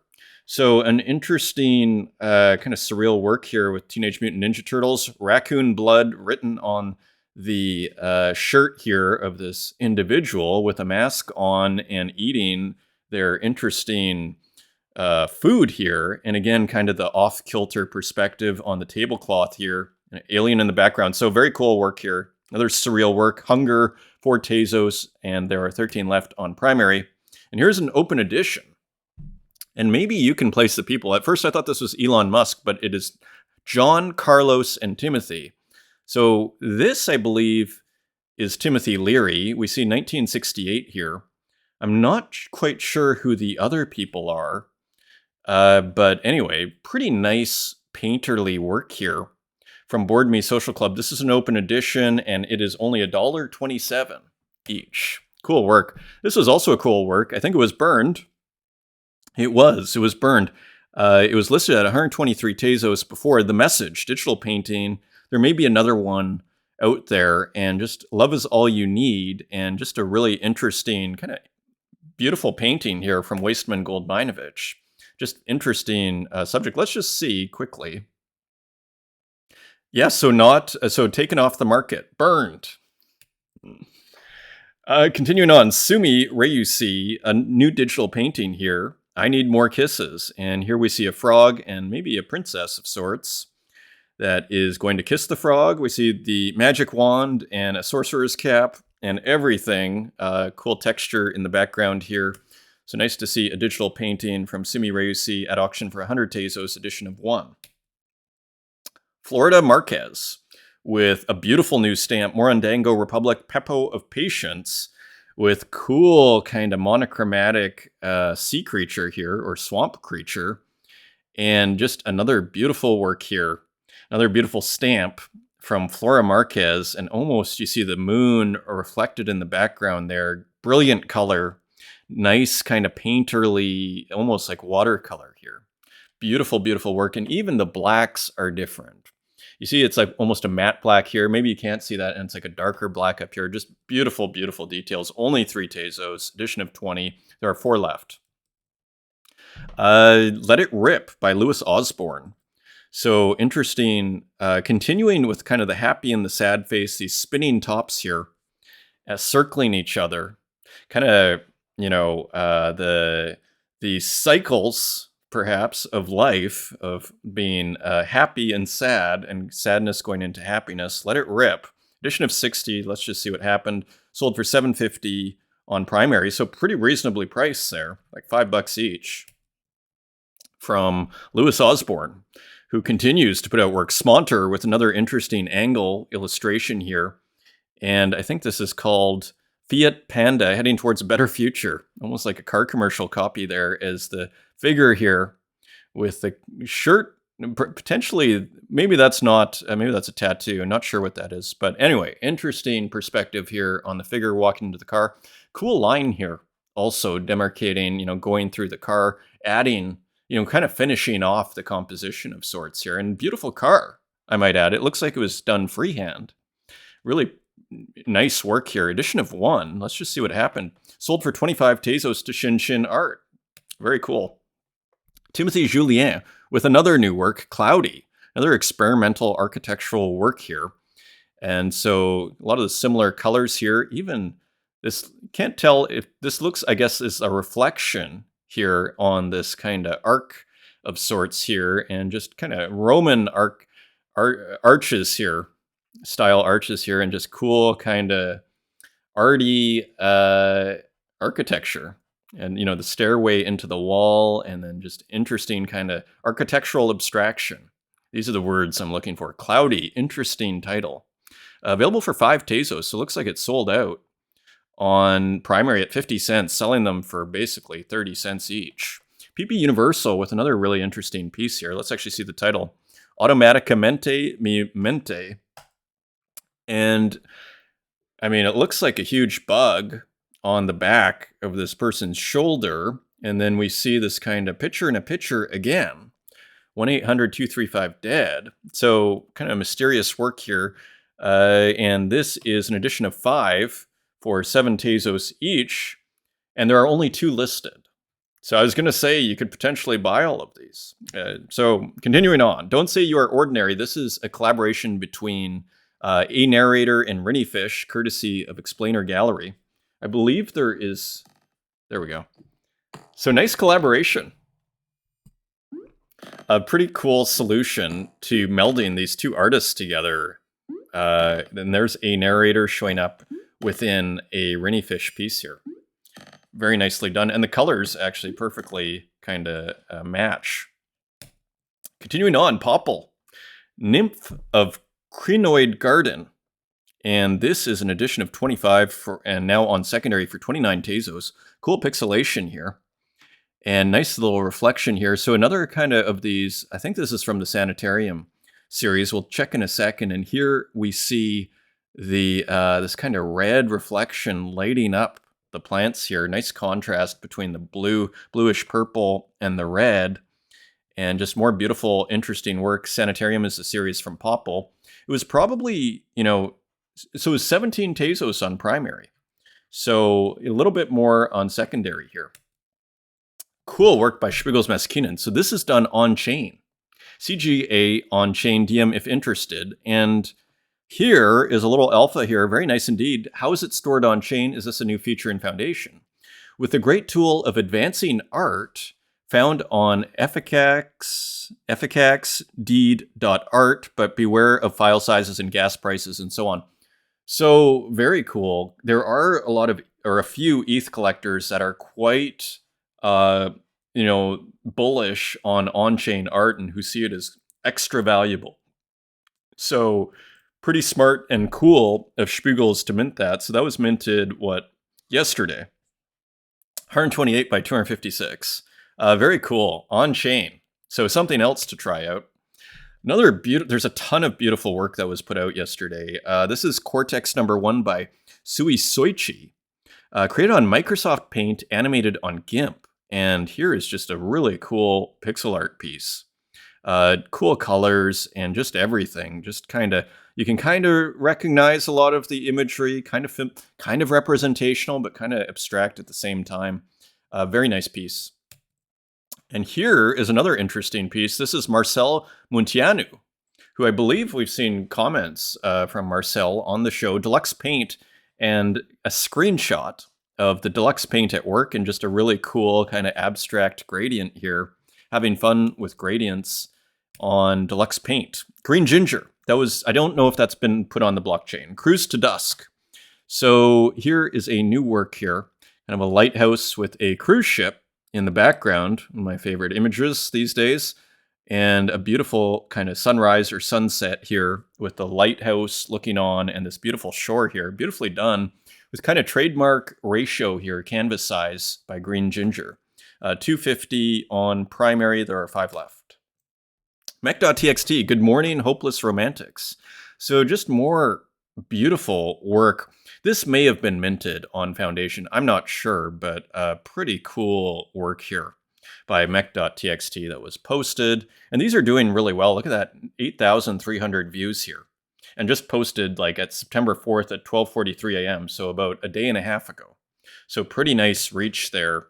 So an interesting kind of surreal work here with Teenage Mutant Ninja Turtles. Raccoon blood written on the shirt here of this individual with a mask on and eating their interesting food here. And again, kind of the off-kilter perspective on the tablecloth here. An alien in the background. So very cool work here. Another surreal work. Hunger, 4 Tezos, and there are 13 left on primary. And here's an open edition. And maybe you can place the people. At first I thought this was Elon Musk, but it is John, Carlos, and Timothy. So this, I believe, is Timothy Leary. We see 1968 here. I'm not quite sure who the other people are. But anyway, pretty nice painterly work here from Board Me Social Club. This is an open edition, and it is only $1.27 each. Cool work. This was also a cool work. I think it was burned. It was burned. It was listed at 123 Tezos before. The Message, digital painting. There may be another one out there, and just love is all you need, and just a really interesting kind of beautiful painting here from Wasteman Goldminovich. Just interesting subject. Let's just see quickly. Yeah, so not so taken off the market, burned. Continuing on, Sumi Reyusi, a new digital painting here. I Need More Kisses. And here we see a frog and maybe a princess of sorts that is going to kiss the frog. We see the magic wand and a sorcerer's cap and everything. Cool texture in the background here. So nice to see a digital painting from Sumi Reyusi at auction for 100 Tezos, edition of 1. Florida Marquez with a beautiful new stamp, Morandango Republic Pepo of Patience, with cool kind of monochromatic sea creature here, or swamp creature, and just another beautiful work here. Another beautiful stamp from Flora Marquez, and almost you see the moon reflected in the background there. Brilliant color, nice kind of painterly, almost like watercolor here. Beautiful, beautiful work, and even the blacks are different. You see it's like almost a matte black here. Maybe you can't see that, and it's like a darker black up here. Just beautiful, beautiful details. Only 3 Tezos, edition of 20. There are 4 left. Let It Rip by Louis Osborne. So interesting, continuing with kind of the happy and the sad face, these spinning tops here, circling each other. Kind of, the cycles, perhaps, of life, of being happy and sadness going into happiness. Let It Rip. Edition of 60. Let's just see what happened. Sold for $7.50 on primary, so pretty reasonably priced there, like $5 each. From Louis Osborne, who continues to put out work. Smonter with another interesting angle illustration here. And I think this is called Fiat Panda Heading Towards a Better Future. Almost like a car commercial copy there as the figure here with the shirt. Potentially, maybe that's not, maybe that's a tattoo. I'm not sure what that is. But anyway, interesting perspective here on the figure walking into the car. Cool line here. Also demarcating, going through the car, adding, kind of finishing off the composition of sorts here. And beautiful car, I might add. It looks like it was done freehand. Really nice work here. Edition of 1. Let's just see what happened. Sold for 25 Tezos to Shin Art. Very cool. Timothy Julien with another new work, Cloudy. Another experimental architectural work here. And so a lot of the similar colors here. Even this, can't tell if this looks, I guess, is a reflection here on this kind of arc of sorts here, and just kind of Roman arches here, style arches here, and just cool kind of arty architecture. And, the stairway into the wall, and then just interesting kind of architectural abstraction. These are the words I'm looking for. Cloudy, interesting title. Available for 5 Tezos, so it looks like it's sold out on primary at 50 cents, selling them for basically 30 cents each. PP Universal with another really interesting piece here. Let's actually see the title. Automaticamente mi mente. And, it looks like a huge bug on the back of this person's shoulder. And then we see this kind of picture in a picture again. 1-800-235-DEAD. So kind of mysterious work here. And this is an edition of 5 for 7 Tezos each, and there are only 2 listed. So I was going to say you could potentially buy all of these. So continuing on, Don't Say You Are Ordinary. This is a collaboration between A Narrator and Rinny Fish, courtesy of Explainer Gallery. I believe there we go. So nice collaboration. A pretty cool solution to melding these 2 artists together. Then there's A Narrator showing up within a Rinny Fish piece here. Very nicely done. And the colors actually perfectly kind of match. Continuing on, Popple. Nymph of Crinoid Garden. And this is an edition of 25 and now on secondary for 29 Tezos. Cool pixelation here. And nice little reflection here. So another kind of these, I think this is from the Sanitarium series. We'll check in a second. And here we see the this kind of red reflection lighting up the plants here. Nice contrast between the bluish purple and the red, and just more beautiful, interesting work. Sanitarium is a series from Popple. It was probably, So it's 17 Tezos on primary. So a little bit more on secondary here. Cool work by Spiegel's Maskinen. So this is done on chain. CGA on chain DM if interested. And here is a little alpha here. Very nice indeed. How is it stored on chain? Is this a new feature in Foundation? With the great tool of advancing art found on efficaxdeed.art, but beware of file sizes and gas prices and so on. So very cool. There are a lot of, or a few ETH collectors that are quite, bullish on on-chain art and who see it as extra valuable. So pretty smart and cool of Spiegel's to mint that. So that was minted, yesterday? 128 by 256. Very cool. On-chain. So something else to try out. There's a ton of beautiful work that was put out yesterday. This is Cortex #1 by Sui Soichi, created on Microsoft Paint, animated on GIMP. And here is just a really cool pixel art piece. Cool colors and just everything. Just you can kind of recognize a lot of the imagery, kind of representational, but kind of abstract at the same time. Very nice piece. And here is another interesting piece. This is Marcel Munteanu, who I believe we've seen comments from Marcel on the show. Deluxe Paint, and a screenshot of the Deluxe Paint at work, and just a really cool kind of abstract gradient here. Having fun with gradients on Deluxe Paint. Green Ginger. I don't know if that's been put on the blockchain. Cruise to Dusk. So here is a new work here. Kind of a lighthouse with a cruise ship in the background, one of my favorite images these days, and a beautiful kind of sunrise or sunset here with the lighthouse looking on and this beautiful shore here, beautifully done with kind of trademark ratio here, canvas size by Green Ginger. 250 on primary, there are 5 left. Mech.txt, good morning, hopeless romantics. So just more beautiful work. This may have been minted on Foundation. I'm not sure, but pretty cool work here by mech.txt that was posted. And these are doing really well. Look at that, 8,300 views here. And just posted at September 4th at 12:43 a.m., so about a day and a half ago. So pretty nice reach there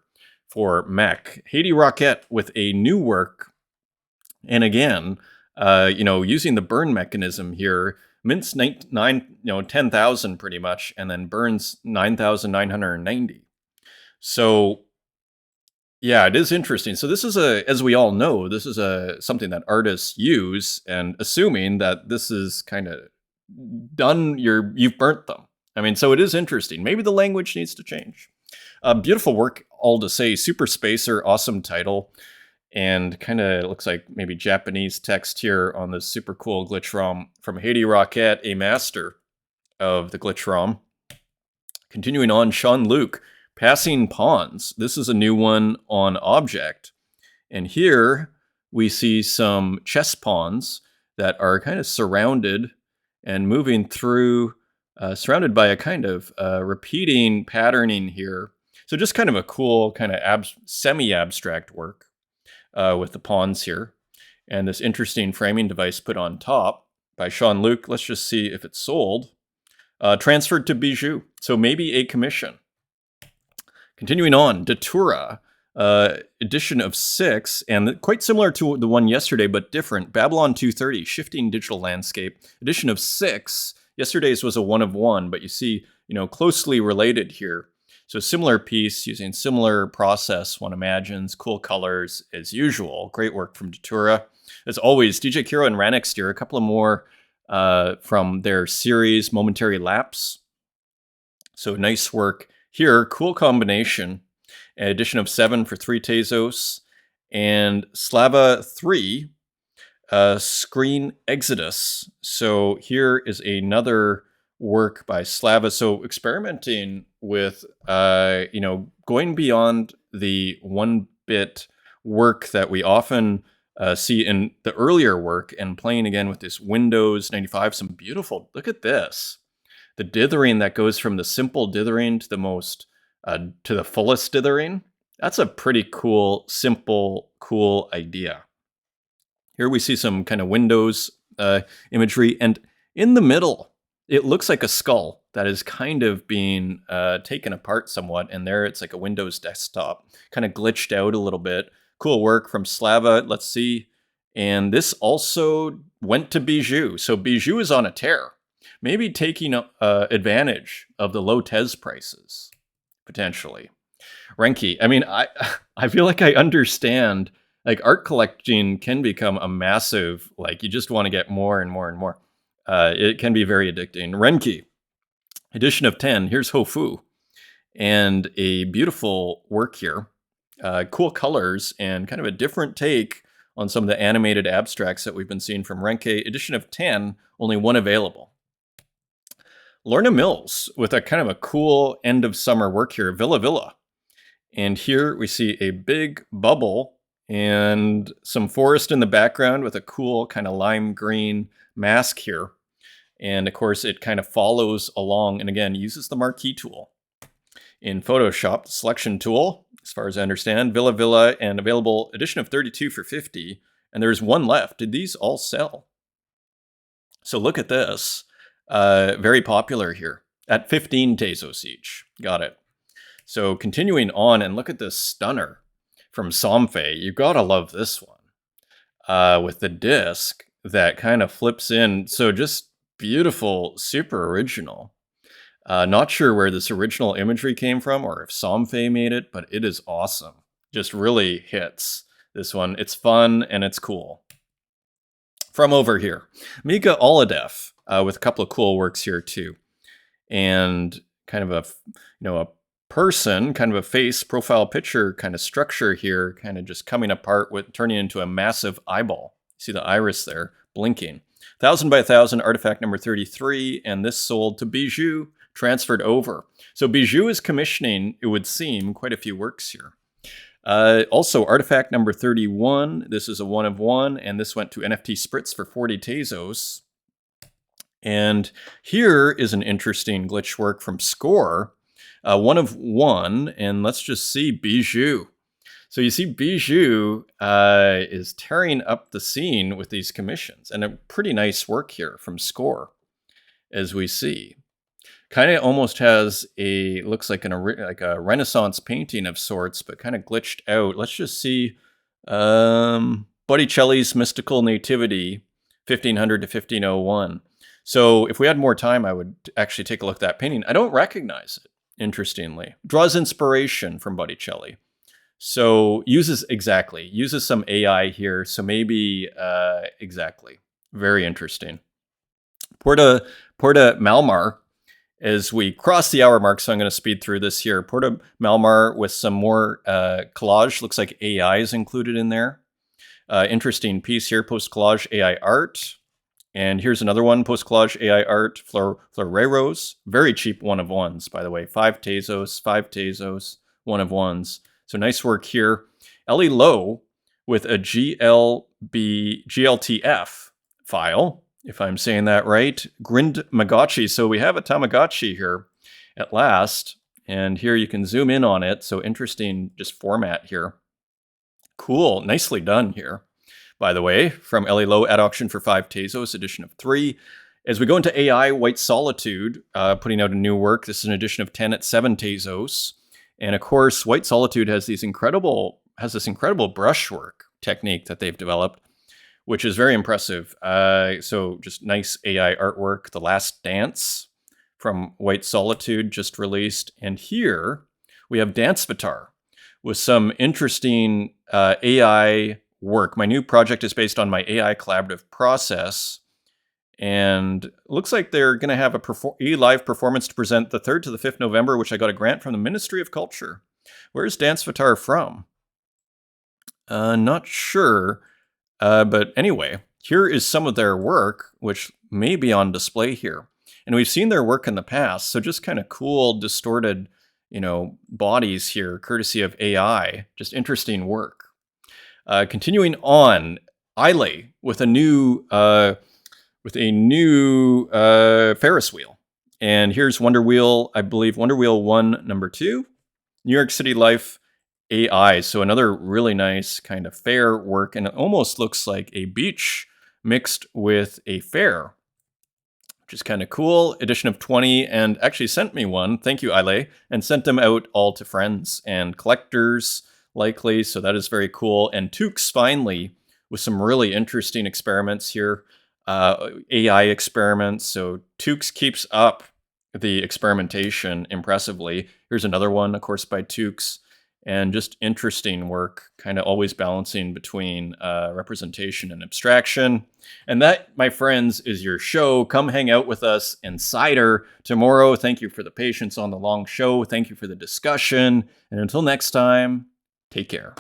for mech. Haiti Rocket with a new work. And again, using the burn mechanism here, mints 10,000 pretty much, and then burns 9,990. So yeah, it is interesting. So this is as we all know, this is something that artists use, and assuming that this is kind of done, you've burnt them. I mean, so it is interesting. Maybe the language needs to change. Beautiful work, all to say. Super Spacer, awesome title. And kind of looks like maybe Japanese text here on this super cool glitch ROM from Haiti Rocket, a master of the glitch ROM. Continuing on, Sean Luke, Passing Pawns. This is a new one on Object. And here we see some chess pawns that are kind of surrounded and moving through, surrounded by a kind of repeating patterning here. So just kind of a cool kind of semi-abstract work. With the pawns here, and this interesting framing device put on top by Sean Luke. Let's just see if it's sold. Transferred to Bijou, so maybe a commission. Continuing on, Datura, edition of 6, and quite similar to the one yesterday, but different. Babylon 230, Shifting Digital Landscape, edition of 6. Yesterday's was a 1 of 1, but you see, closely related here. So similar piece using similar process, one imagines, cool colors as usual. Great work from Datura. As always, DJ Kiro and Ranexter, a couple of more from their series, Momentary Lapse. So nice work here. Cool combination. An edition of 7 for 3 Tezos. And Slava 3, Screen Exodus. So here is another work by Slava. So experimenting with, going beyond the 1-bit work that we often see in the earlier work, and playing again with this Windows 95. Some beautiful, look at this. The dithering that goes from the simple dithering to the most, to the fullest dithering. That's a pretty cool, simple, cool idea. Here we see some kind of Windows imagery, and in the middle, It looks like a skull that is kind of being taken apart somewhat, and there it's like a Windows desktop, kind of glitched out a little bit. Cool work from Slava. Let's see. And this also went to Bijou. So Bijou is on a tear, maybe taking advantage of the low Tez prices, potentially. Renki, I mean, I feel like I understand. Like art collecting can become a massive, like you just want to get more and more and more. It can be very addicting. Renki, edition of 10. Here's Hofu, and a beautiful work here. Cool colors and kind of a different take on some of the animated abstracts that we've been seeing from Renke. Edition of 10, only one available. Lorna Mills with a kind of a cool end of summer work here, Villa Villa. And here we see a big bubble and some forest in the background with a cool kind of lime green mask here. And of course, it kind of follows along and again uses the marquee tool. In Photoshop, the selection tool, as far as I understand, Villa Villa, and available edition of 32 for 50. And there's one left. Did these all sell? So look at this. Very popular here at 15 Tezos each. Got it. So continuing on, and look at this stunner from Somfei. You gotta love this one. With the disc that kind of flips in. So just beautiful, super original. Not sure where this original imagery came from or if Somfei made it, but it is awesome. Just really hits this one. It's fun and it's cool. From over here, Mika Oladev with a couple of cool works here too. And kind of a person, kind of a face profile picture kind of structure here, kind of just coming apart with turning into a massive eyeball. See the iris there blinking. 1000 by 1000 artifact number 33, and this sold to Bijou, transferred over. So Bijou is commissioning, it would seem, quite a few works here. Also, artifact number 31. This is a 1 of 1, and this went to NFT Spritz for 40 Tezos. And here is an interesting glitch work from Score. 1 of 1, and let's just see Bijou. So you see Bijou is tearing up the scene with these commissions, and a pretty nice work here from Score, as we see. Kind of almost has looks like a Renaissance painting of sorts, but kind of glitched out. Let's just see Botticelli's Mystical Nativity, 1500 to 1501. So if we had more time, I would actually take a look at that painting. I don't recognize it, interestingly. Draws inspiration from Botticelli. So uses some AI here. So maybe exactly. Very interesting. Porta Malmar. As we cross the hour mark, so I'm going to speed through this here. Porta Malmar with some more collage. Looks like AI is included in there. Interesting piece here, post-collage AI art. And here's another one, post-collage AI art, Floreros. Very cheap 1 of 1s, by the way. 5 Tezos, 1 of 1s. So nice work here. Ellie Lowe with a GLTF file, if I'm saying that right. Grind Magachi. So we have a Tamagotchi here at last. And here you can zoom in on it. So interesting just format here. Cool. Nicely done here. By the way, from Ellie Lowe at auction for 5 Tezos, edition of 3. As we go into AI, White Solitude, putting out a new work. This is an edition of 10 at 7 Tezos. And of course, White Solitude has this incredible brushwork technique that they've developed, which is very impressive. So just nice AI artwork. The Last Dance from White Solitude just released. And here we have Dancevatar with some interesting AI work. My new project is based on my AI collaborative process. And looks like they're going to have a live performance to present the 3rd to the 5th November, which I got a grant from the Ministry of Culture. Where's Dancevatar from? Not sure. But anyway, here is some of their work, which may be on display here. And we've seen their work in the past, so just kind of cool, distorted, bodies here, courtesy of AI. Just interesting work. Continuing on, Eile with a new Ferris wheel. And here's Wonder Wheel, I believe Wonder Wheel 1, number 2. New York City Life AI. So another really nice kind of fair work. And it almost looks like a beach mixed with a fair. which is kind of cool. Edition of 20, and actually sent me one. Thank you, Ile, and sent them out all to friends and collectors, likely. So that is very cool. And Tukes finally with some really interesting experiments here, AI experiments. So Tukes keeps up the experimentation impressively. Here's another one, of course, by Tukes. And just interesting work, kind of always balancing between representation and abstraction. And that, my friends, is your show. Come hang out with us in Cider tomorrow. Thank you for the patience on the long show. Thank you for the discussion. And until next time, take care.